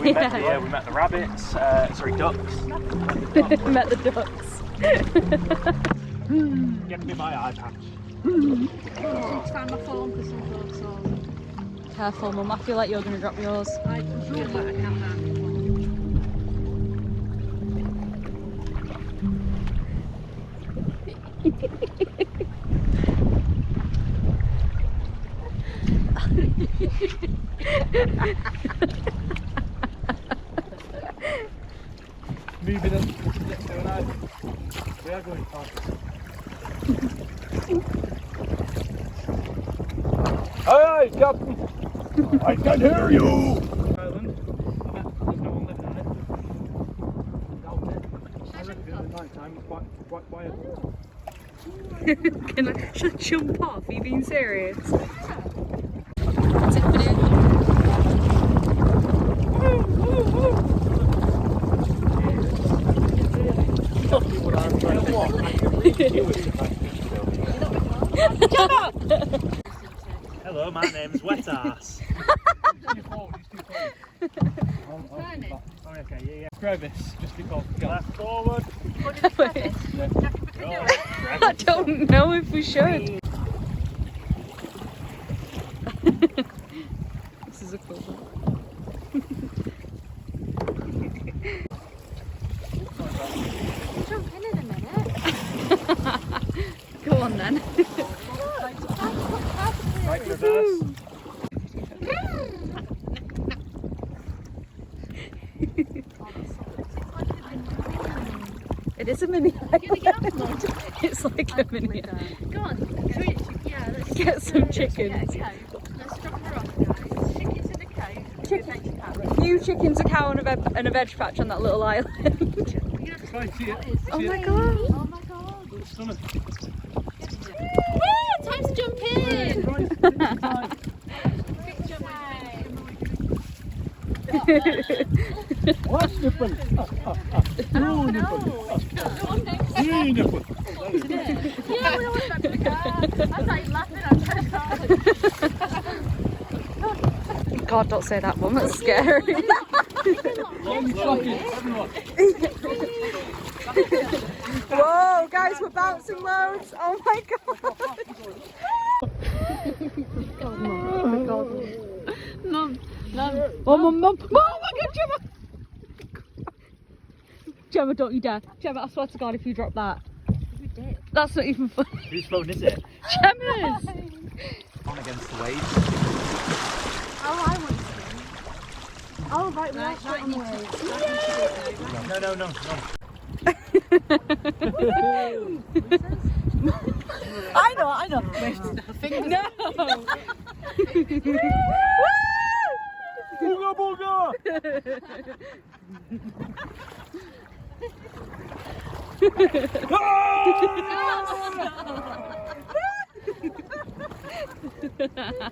We met the rabbits, sorry, ducks. Met the ducks. Give me my eye patch. It's time my phone for some photos. Careful, Mum. I feel like you're going to drop yours. I feel like I can't have it. Moving on to the next one. We are going fast. Aye, Captain. I can hear you. Island. There's no one living on it. I reckon at night time it's quite quiet. Should I jump off? Are you being serious? Hello, my name's Wet Ass. Okay, yeah. Crevice, just because we got Left forward. I don't know if we should. This is a cool one. Jump in a minute. Go on then. Right, reverse. It is a mini island. It's like a mini. Go on. Yeah, let's Get some chickens. Let's drop her off, guys. Chickens in the cave. Few chickens, a cow, and a veg patch on that little island. Right, see it. Oh my god! Oh my god. Stomach. Woo! Time to jump in. What's nipple? Oh no. Three nipple. Yeah, we went back to the car. I was like laughing. I was trying to start. God, don't say that, Mum. That's scary. Whoa, guys, we're bouncing loads. Oh my god. Oh my god. Mum. Oh, Mum. Oh my god, Gemma. Gemma, don't you dare. Gemma, I swear to God, if you drop that. That's not even funny. Whose phone is it? Gemma's. On against the waves. Oh, I want to swim. Oh, right, we are on the waves. No. I know. No. Booga booga!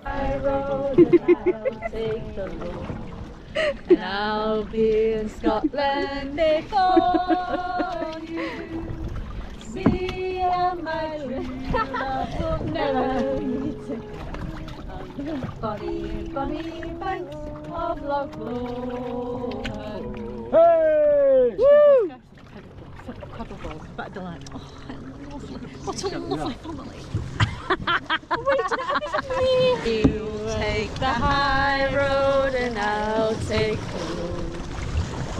I rode and I'll take the road, and I'll be in Scotland before you. Me and my true love will never meet on the bonny banks of Loch Lomond. Hey! Woo! Cuddle balls, better delight. Oh, what a lovely family. You take the high road and I'll take the road.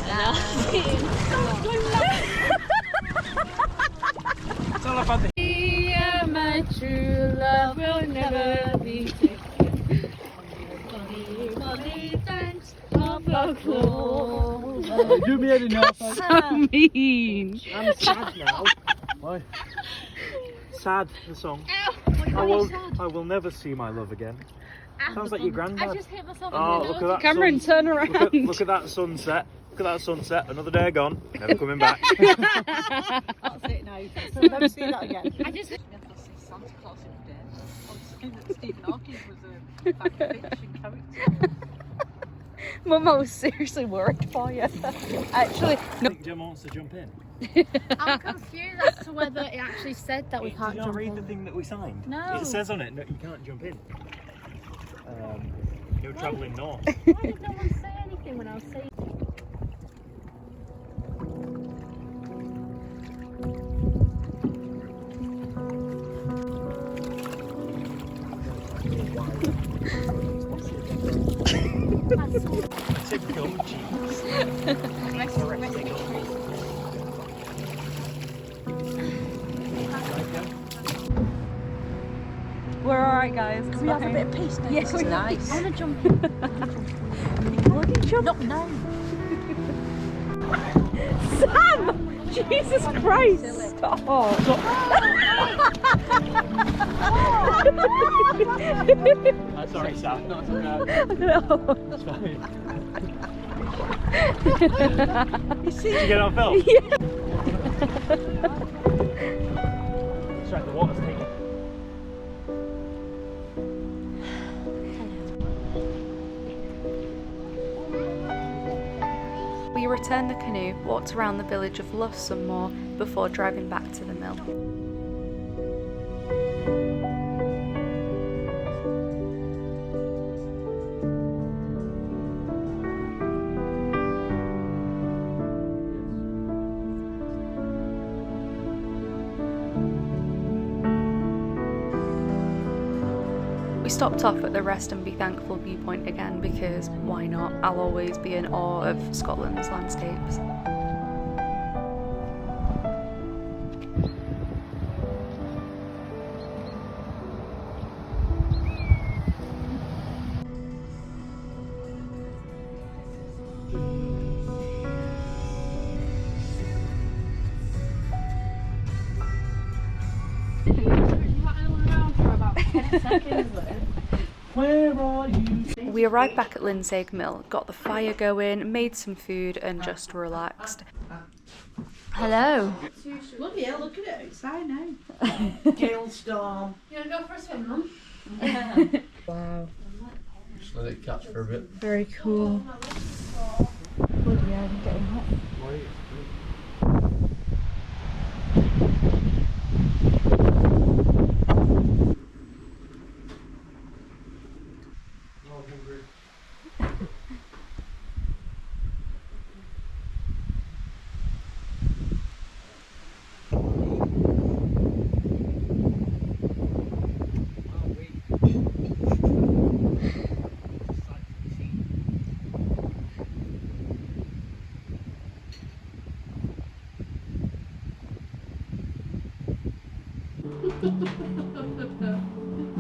And I'll be in It's all about the. Me and my true love will never be taken. Bonny thanks of Loch Lomond. Do me any now. So mean. I'm sad now. Why? Sad, the song. I will never see my love again. Sounds like your granddad. I just hit myself in Oh, the look nose. at that Cameron, sun. turn around. Look at that sunset. Look at that sunset. Another day gone. Never coming back. That's it now. So never see that again. I just Never see Santa Claus in a day. I was saying that Stephen Hawking was a fiction character. Mum, I was seriously worried for you. Actually, I no. think Jemma wants to jump in. I'm confused as to whether it actually said that we Did can't you not jump read the in. thing that we signed? No. It says on it, no, you can't jump in. You're travelling north. Why did no one say anything when I was saying? It's a goat cheese. We're alright, guys. It's We have a fine. bit of peace now. Yes, This is we nice. I want to jump in. Not now. Sam! Jesus Christ! Oh. Sorry, Sam. Not okay. No. It's fine. Did you get on film? Yeah. That's right, the water's taking. We returned the canoe, walked around the village of Luss some more before driving back to the mill. We stopped off at the Rest and Be Thankful viewpoint again because why not? I'll always be in awe of Scotland's landscapes. Where are you? We arrived back at Lindsaig Mill, got the fire going, made some food and just relaxed. Hello. Bloody hell, look at it outside now. Hailstorm. You want to go for a swim, Mum? Wow. Just let it catch for a bit. Very cool. Bloody hell, I'm getting hot.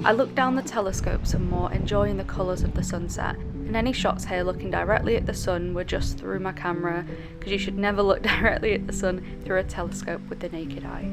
I looked down the telescope some more, enjoying the colours of the sunset, and any shots here looking directly at the sun were just through my camera, because you should never look directly at the sun through a telescope with the naked eye.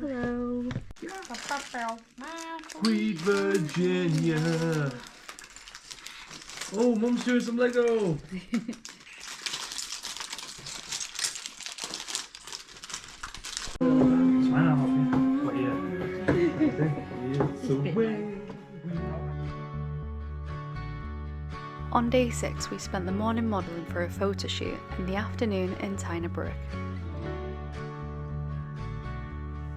Hello. Sweet Virginia. Oh, Mum's doing some Lego. On day 6, we spent the morning modelling for a photo shoot and the afternoon in Tarbert.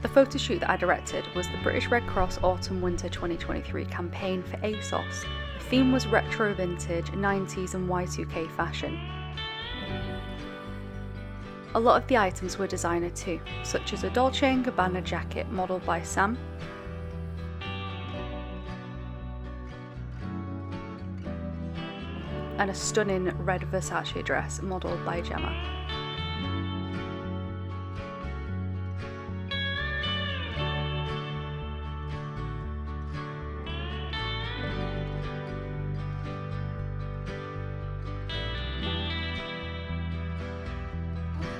The photo shoot that I directed was the British Red Cross Autumn-Winter 2023 campaign for ASOS. The theme was retro vintage, 90s and Y2K fashion. A lot of the items were designer too, such as a Dolce & Gabbana jacket modelled by Sam, and a stunning red Versace dress modelled by Jemma.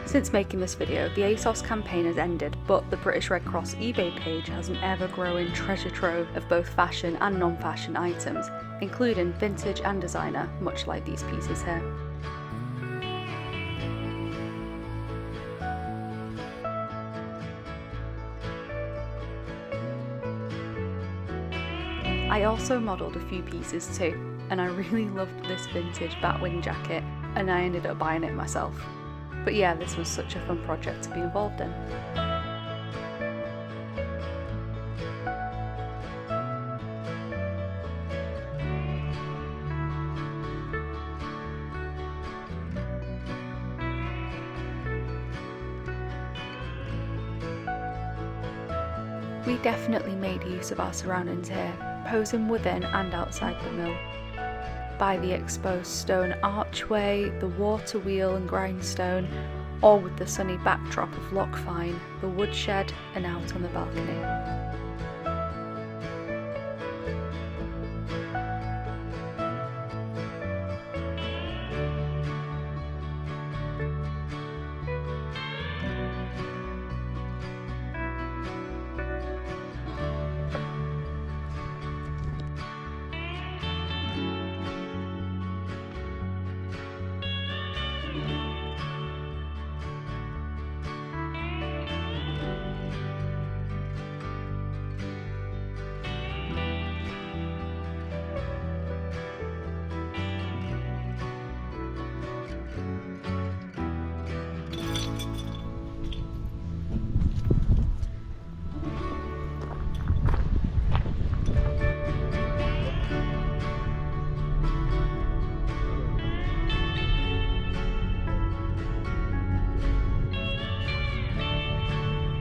Since making this video, the ASOS campaign has ended, but the British Red Cross eBay page has an ever-growing treasure trove of both fashion and non-fashion items, including vintage and designer, much like these pieces here. I also modelled a few pieces too, and I really loved this vintage batwing jacket, and I ended up buying it myself. But yeah, this was such a fun project to be involved in. We definitely made use of our surroundings here, posing within and outside the mill. By the exposed stone archway, the water wheel and grindstone, or with the sunny backdrop of Loch Fyne, the woodshed, and out on the balcony.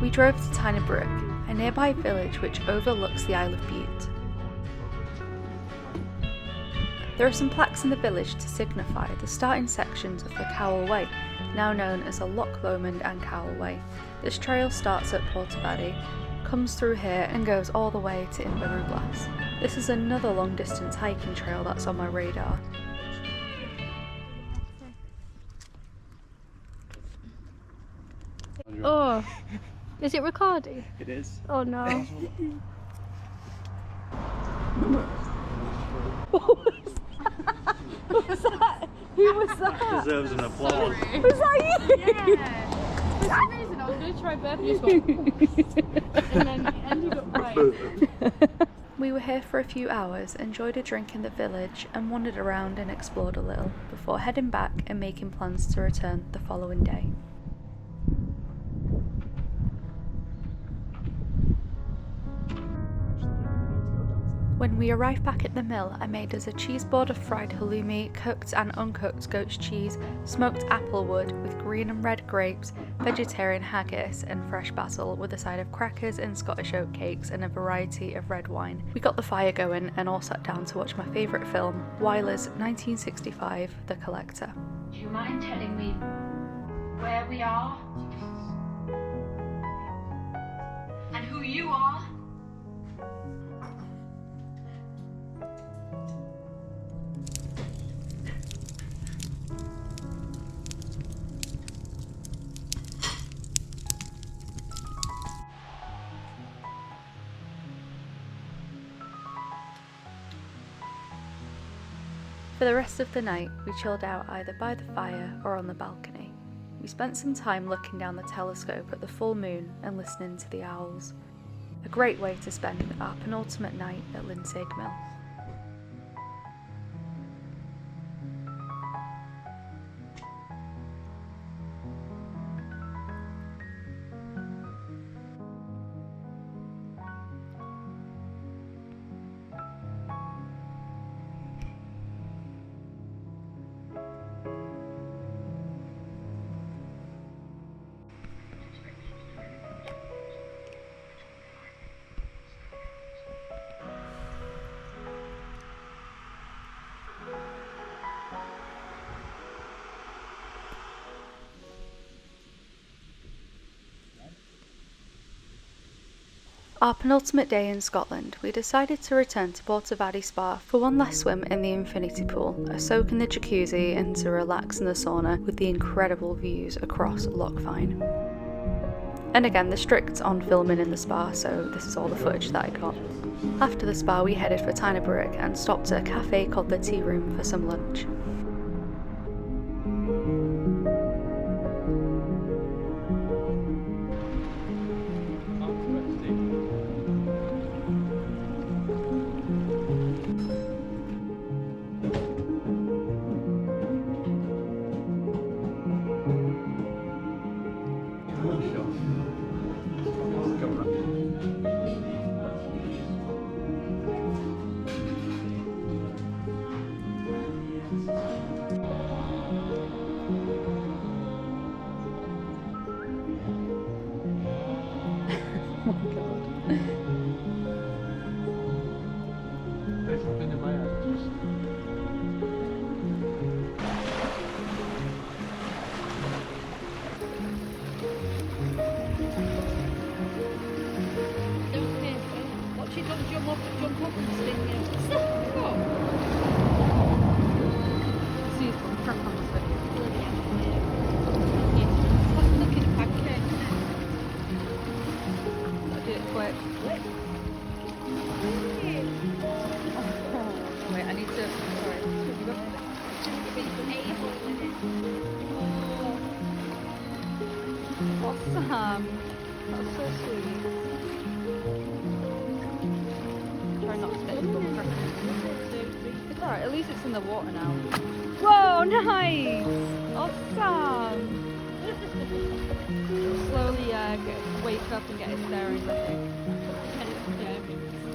We drove to Tarbert, a nearby village which overlooks the Isle of Bute. There are some plaques in the village to signify the starting sections of the Cowell Way, now known as the Loch Lomond and Cowell Way. This trail starts at Portavadie, comes through here and goes all the way to Inveruglas. This is another long distance hiking trail that's on my radar. Oh, is it recording? It is. Oh no. What was that? Who was that? Deserves an applause. Was that you? Yeah. For some reason I was going to try burping and then it ended up right. We were here for a few hours, enjoyed a drink in the village and wandered around and explored a little, before heading back and making plans to return the following day. When we arrived back at the mill, I made us a cheeseboard of fried halloumi, cooked and uncooked goat's cheese, smoked applewood with green and red grapes, vegetarian haggis and fresh basil with a side of crackers and Scottish oat cakes and a variety of red wine. We got the fire going and all sat down to watch my favourite film, Wyler's 1965 The Collector. Do you mind telling me where we are? And who you are? For the rest of the night, we chilled out either by the fire or on the balcony. We spent some time looking down the telescope at the full moon and listening to the owls. A great way to spend our penultimate night at Lindsaig Mill. Our penultimate day in Scotland, we decided to return to Portavadie Spa for one last swim in the infinity pool, a soak in the jacuzzi and to relax in the sauna with the incredible views across Loch Fyne. And again, they're strict on filming in the spa, so this is all the footage that I got. After the spa we headed for Tarbert and stopped at a cafe called the Tea Room for some lunch. Sam, that's so sweet. Try not to get your bum cracked. It's alright, at least it's in the water now. Whoa, nice! Oh, Sam! Slowly wake up and get his bearings, I think.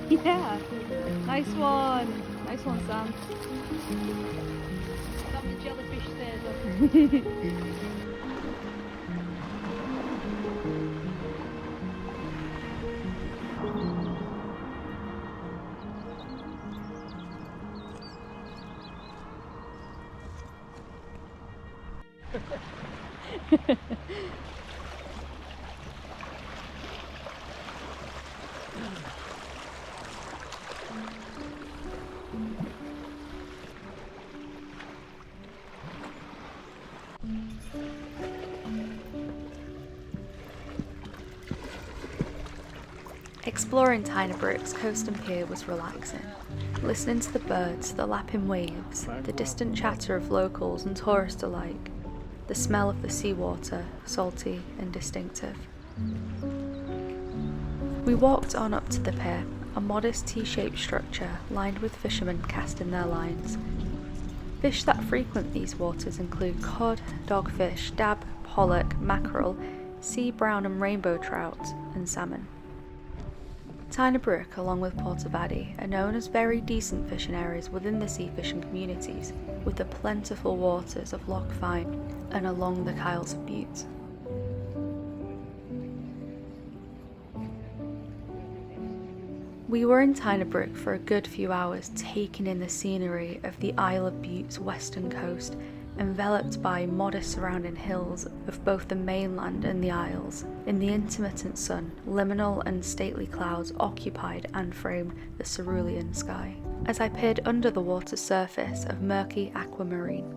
Yeah, nice one. Nice one, Sam. Sam the jellyfish stays up. Exploring Tarbert coast and pier was relaxing. Listening to the birds, the lapping waves, the distant chatter of locals and tourists alike, the smell of the seawater, salty and distinctive. We walked on up to the pier, a modest T-shaped structure lined with fishermen casting their lines. Fish that frequent these waters include cod, dogfish, dab, pollock, mackerel, sea brown and rainbow trout, and salmon. Tarbert, along with Portavadie, are known as very decent fishing areas within the sea fishing communities, with the plentiful waters of Loch Fyne and along the Isles of Bute. We were in Tarbert for a good few hours, taking in the scenery of the Isle of Bute's western coast, enveloped by modest surrounding hills of both the mainland and the Isles. In the intermittent sun, liminal and stately clouds occupied and framed the cerulean sky, as I peered under the water's surface of murky aquamarine.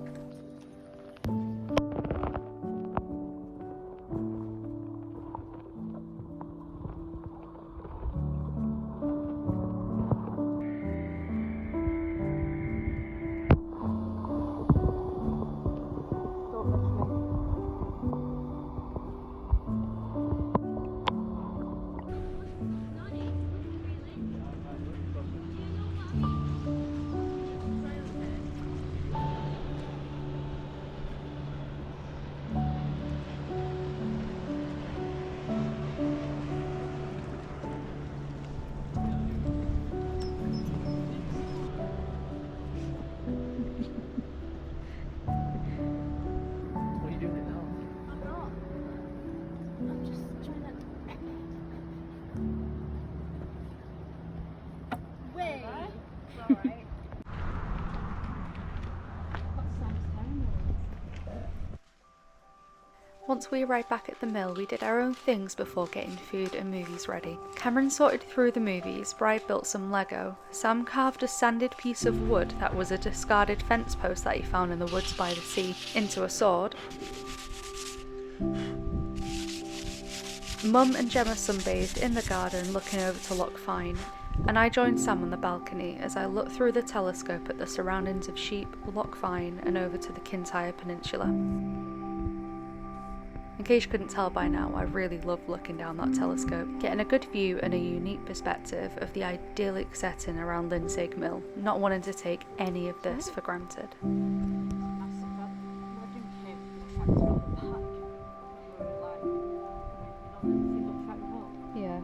Once we arrived back at the mill, we did our own things before getting food and movies ready. Cameron sorted through the movies, Bri built some Lego, Sam carved a sanded piece of wood that was a discarded fence post that he found in the woods by the sea into a sword. Mum and Jemma sunbathed in the garden looking over to Loch Fyne, and I joined Sam on the balcony as I looked through the telescope at the surroundings of Sheep, Loch Fyne and over to the Kintyre Peninsula. In case you couldn't tell by now, I really love looking down that telescope, getting a good view and a unique perspective of the idyllic setting around Lindsaig Mill, not wanting to take any of this for granted. Yeah.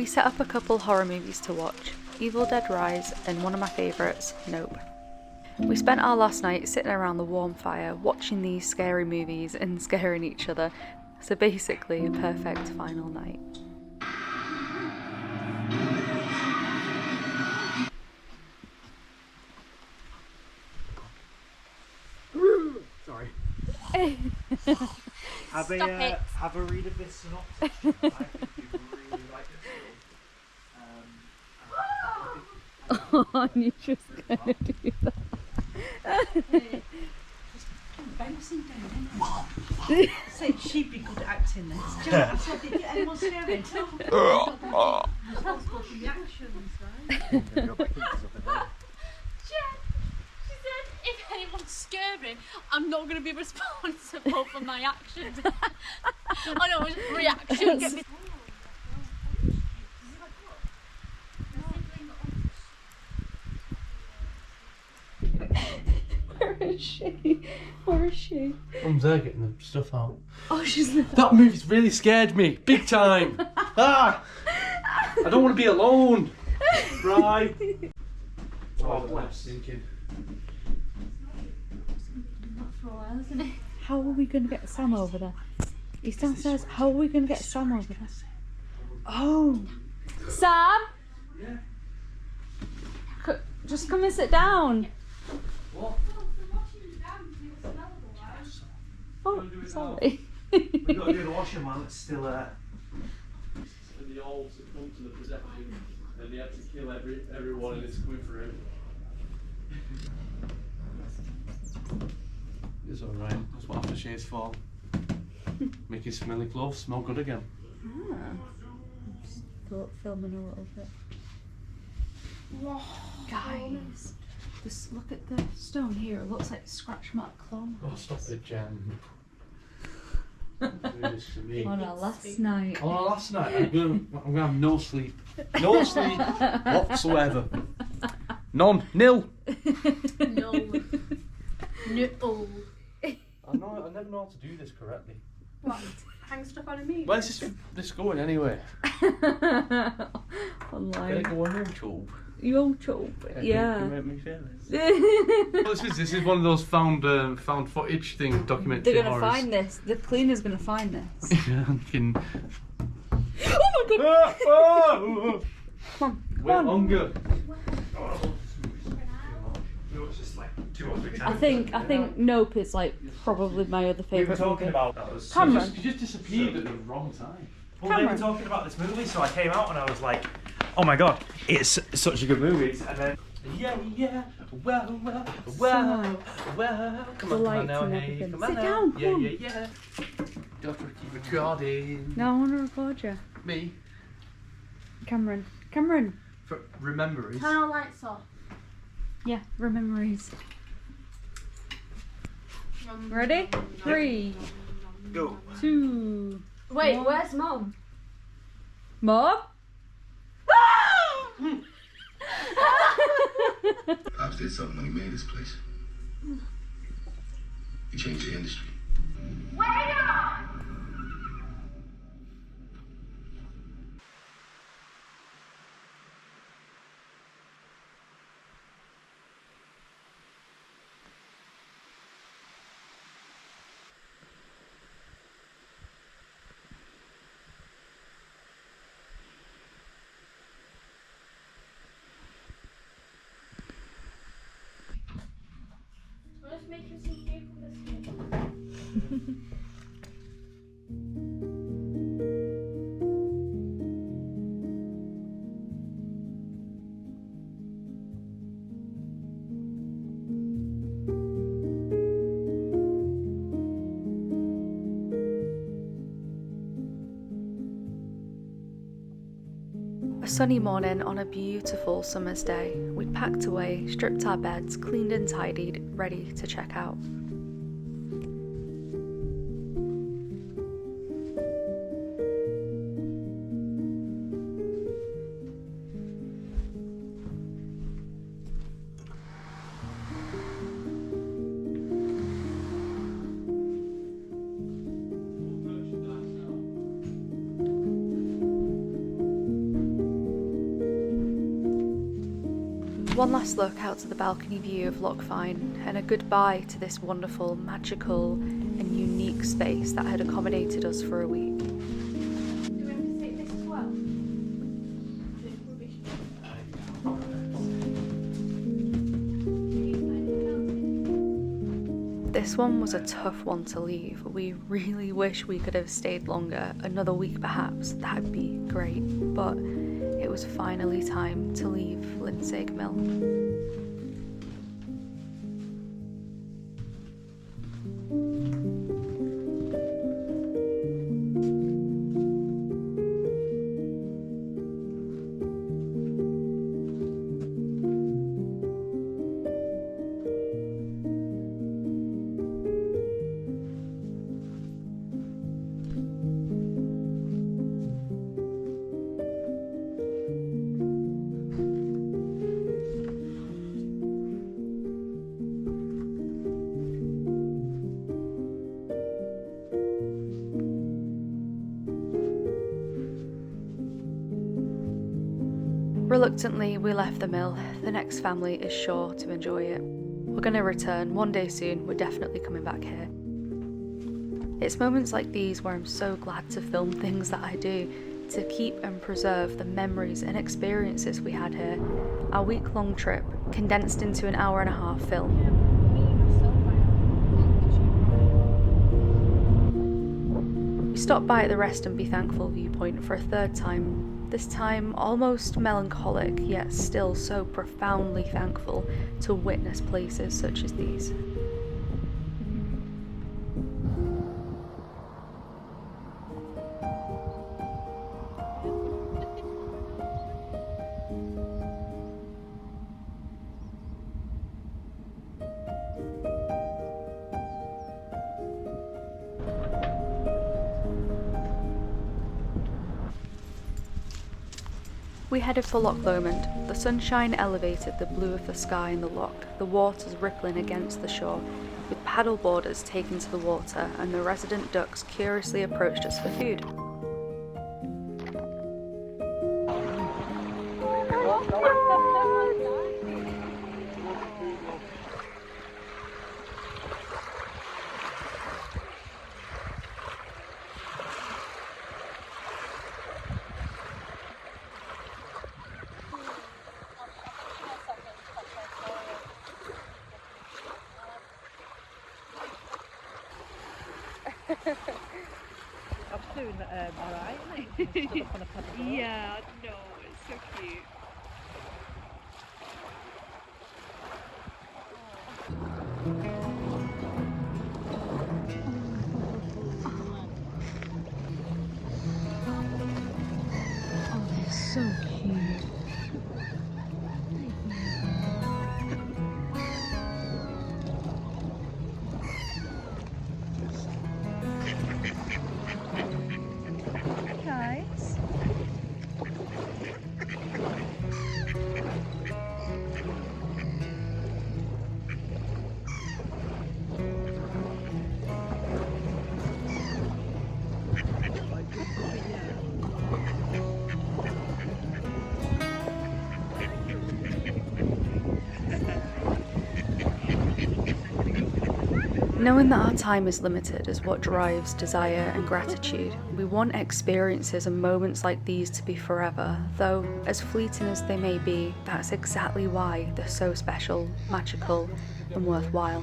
We set up a couple horror movies to watch, Evil Dead Rise and one of my favourites, Nope. We spent our last night sitting around the warm fire watching these scary movies and scaring each other, so basically a perfect final night. Sorry. Have a read of this synopsis. I think you really like this film. Oh, and you're just gonna do that. Bouncing down. Said she'd be good at acting this. Jemma said, did you get anyone staring? Responsible for the actions, right? If anyone's scary, I'm not going to be responsible for my actions. I know, it's reactions. Where is she? Where is she? Mum's there getting the stuff out. Oh, she's there. That movie's really scared me, big time. I don't want to be alone. Right. Oh, bless. Thinking. How are we going to get Sam over there? He's downstairs. How are we going to get Sam over there? Oh, Sam! Yeah. Just come and sit down. What? Oh, sorry. We've got to do the washing man, it's still there. And the old succumbed to the possession, and he had to kill everyone in his quiver. It's alright, that's what aftershave's for. Make his smelly clothes smell good again. Thought filming a little bit. Whoa, guys, just look at the stone here. It looks like a scratch mark claw. Oh, stop it, Jen. Do this to me. On our last night. On our last night, I'm gonna have no sleep. No sleep whatsoever. None. Nil. No. No. I never know how to do this correctly. What? Hang stuff on a meat? Where's this going anyway? Online. Can it go on YouTube? YouTube. Yeah. Can you make me famous? Well, this is one of those found footage thing, documentary They're gonna horrors. find this. The cleaner's gonna find this. Oh my god! Come on. Wait longer. I think Nope is like probably my other We were favourite talking movie. about that was Cameron. You just disappeared at the wrong time. Well, they were talking about this movie, so I came out and I was like, "Oh my god, it's such a good movie!" And then, Come The on lights now, and hey, everything. come on Sit now. down, come on. Yeah. Got to keep recording. No, I want to record you. Me Cameron. for memories. Turn our lights off. Yeah, memories. Ready? 3, go. 2. Wait, 1. where's Mum? Mom? Pops did something when he made this place. He changed the industry. Wait up! Let's make you some cake with this. A sunny morning on a beautiful summer's day, we'd packed away, stripped our beds, cleaned and tidied, ready to check out. One last look out to the balcony view of Loch Fyne and a goodbye to this wonderful, magical and unique space that had accommodated us for a week. This one was a tough one to leave. We really wish we could have stayed longer, another week perhaps, that'd be great, but it was finally time to leave Lindsaig Mill. Reluctantly, we left the mill. The next family is sure to enjoy it. We're going to return one day soon. We're definitely coming back here. It's moments like these where I'm so glad to film things that I do, to keep and preserve the memories and experiences we had here. Our week-long trip condensed into an hour-and-a-half film. We stopped by at the Rest and Be Thankful viewpoint for a third time. This time almost melancholic, yet still so profoundly thankful to witness places such as these. We headed for Loch Lomond. The sunshine elevated the blue of the sky in the loch, the waters rippling against the shore, with paddle boarders taken to the water, and the resident ducks curiously approached us for food. I'm doing alright, isn't it? Yeah, no, it's so cute. Oh, they're so cute. Nice. Knowing that our time is limited is what drives desire and gratitude. We want experiences and moments like these to be forever, though, as fleeting as they may be, that's exactly why they're so special, magical, and worthwhile.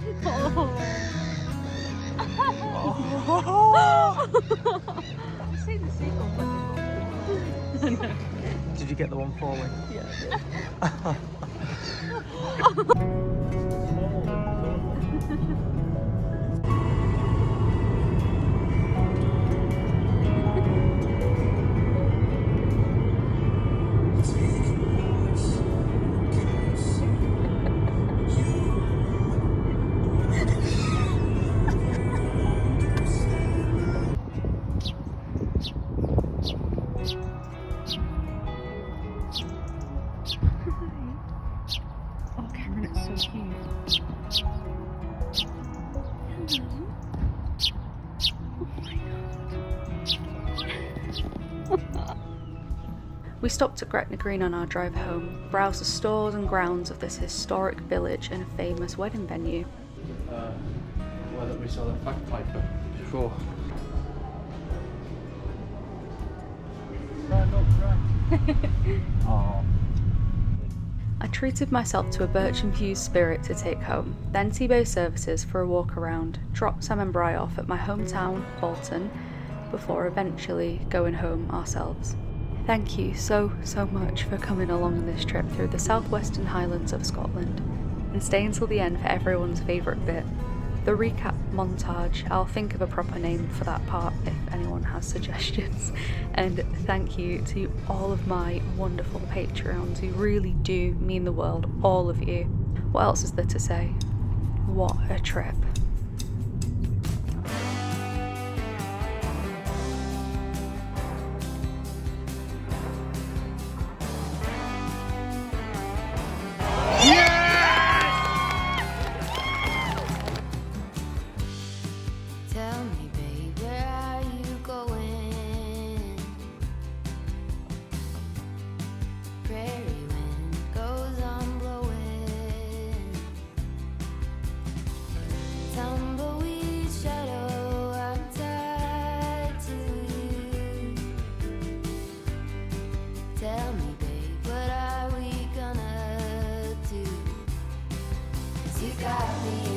Did you get the one falling? Yeah. Oh, Cameron, it's so cute. We stopped at Gretna Green on our drive home, browsed the stores and grounds of this historic village and famous wedding venue. Where that we saw the bagpiper before. Oh. I treated myself to a birch-infused spirit to take home, then T-Bow services for a walk around, dropped Sam and Bri off at my hometown, Bolton, before eventually going home ourselves. Thank you so much for coming along on this trip through the southwestern Highlands of Scotland, and stay until the end for everyone's favourite bit, the recap montage. I'll think of a proper name for that part if anyone has suggestions. And thank you to all of my wonderful Patreons who really do mean the world, all of you. What else is there to say? What a trip. Tell me, babe, where are you going? Prairie wind goes on blowing. Tumbleweed shadow, I'm tied to you. Tell me, babe, what are we gonna do? 'Cause you got me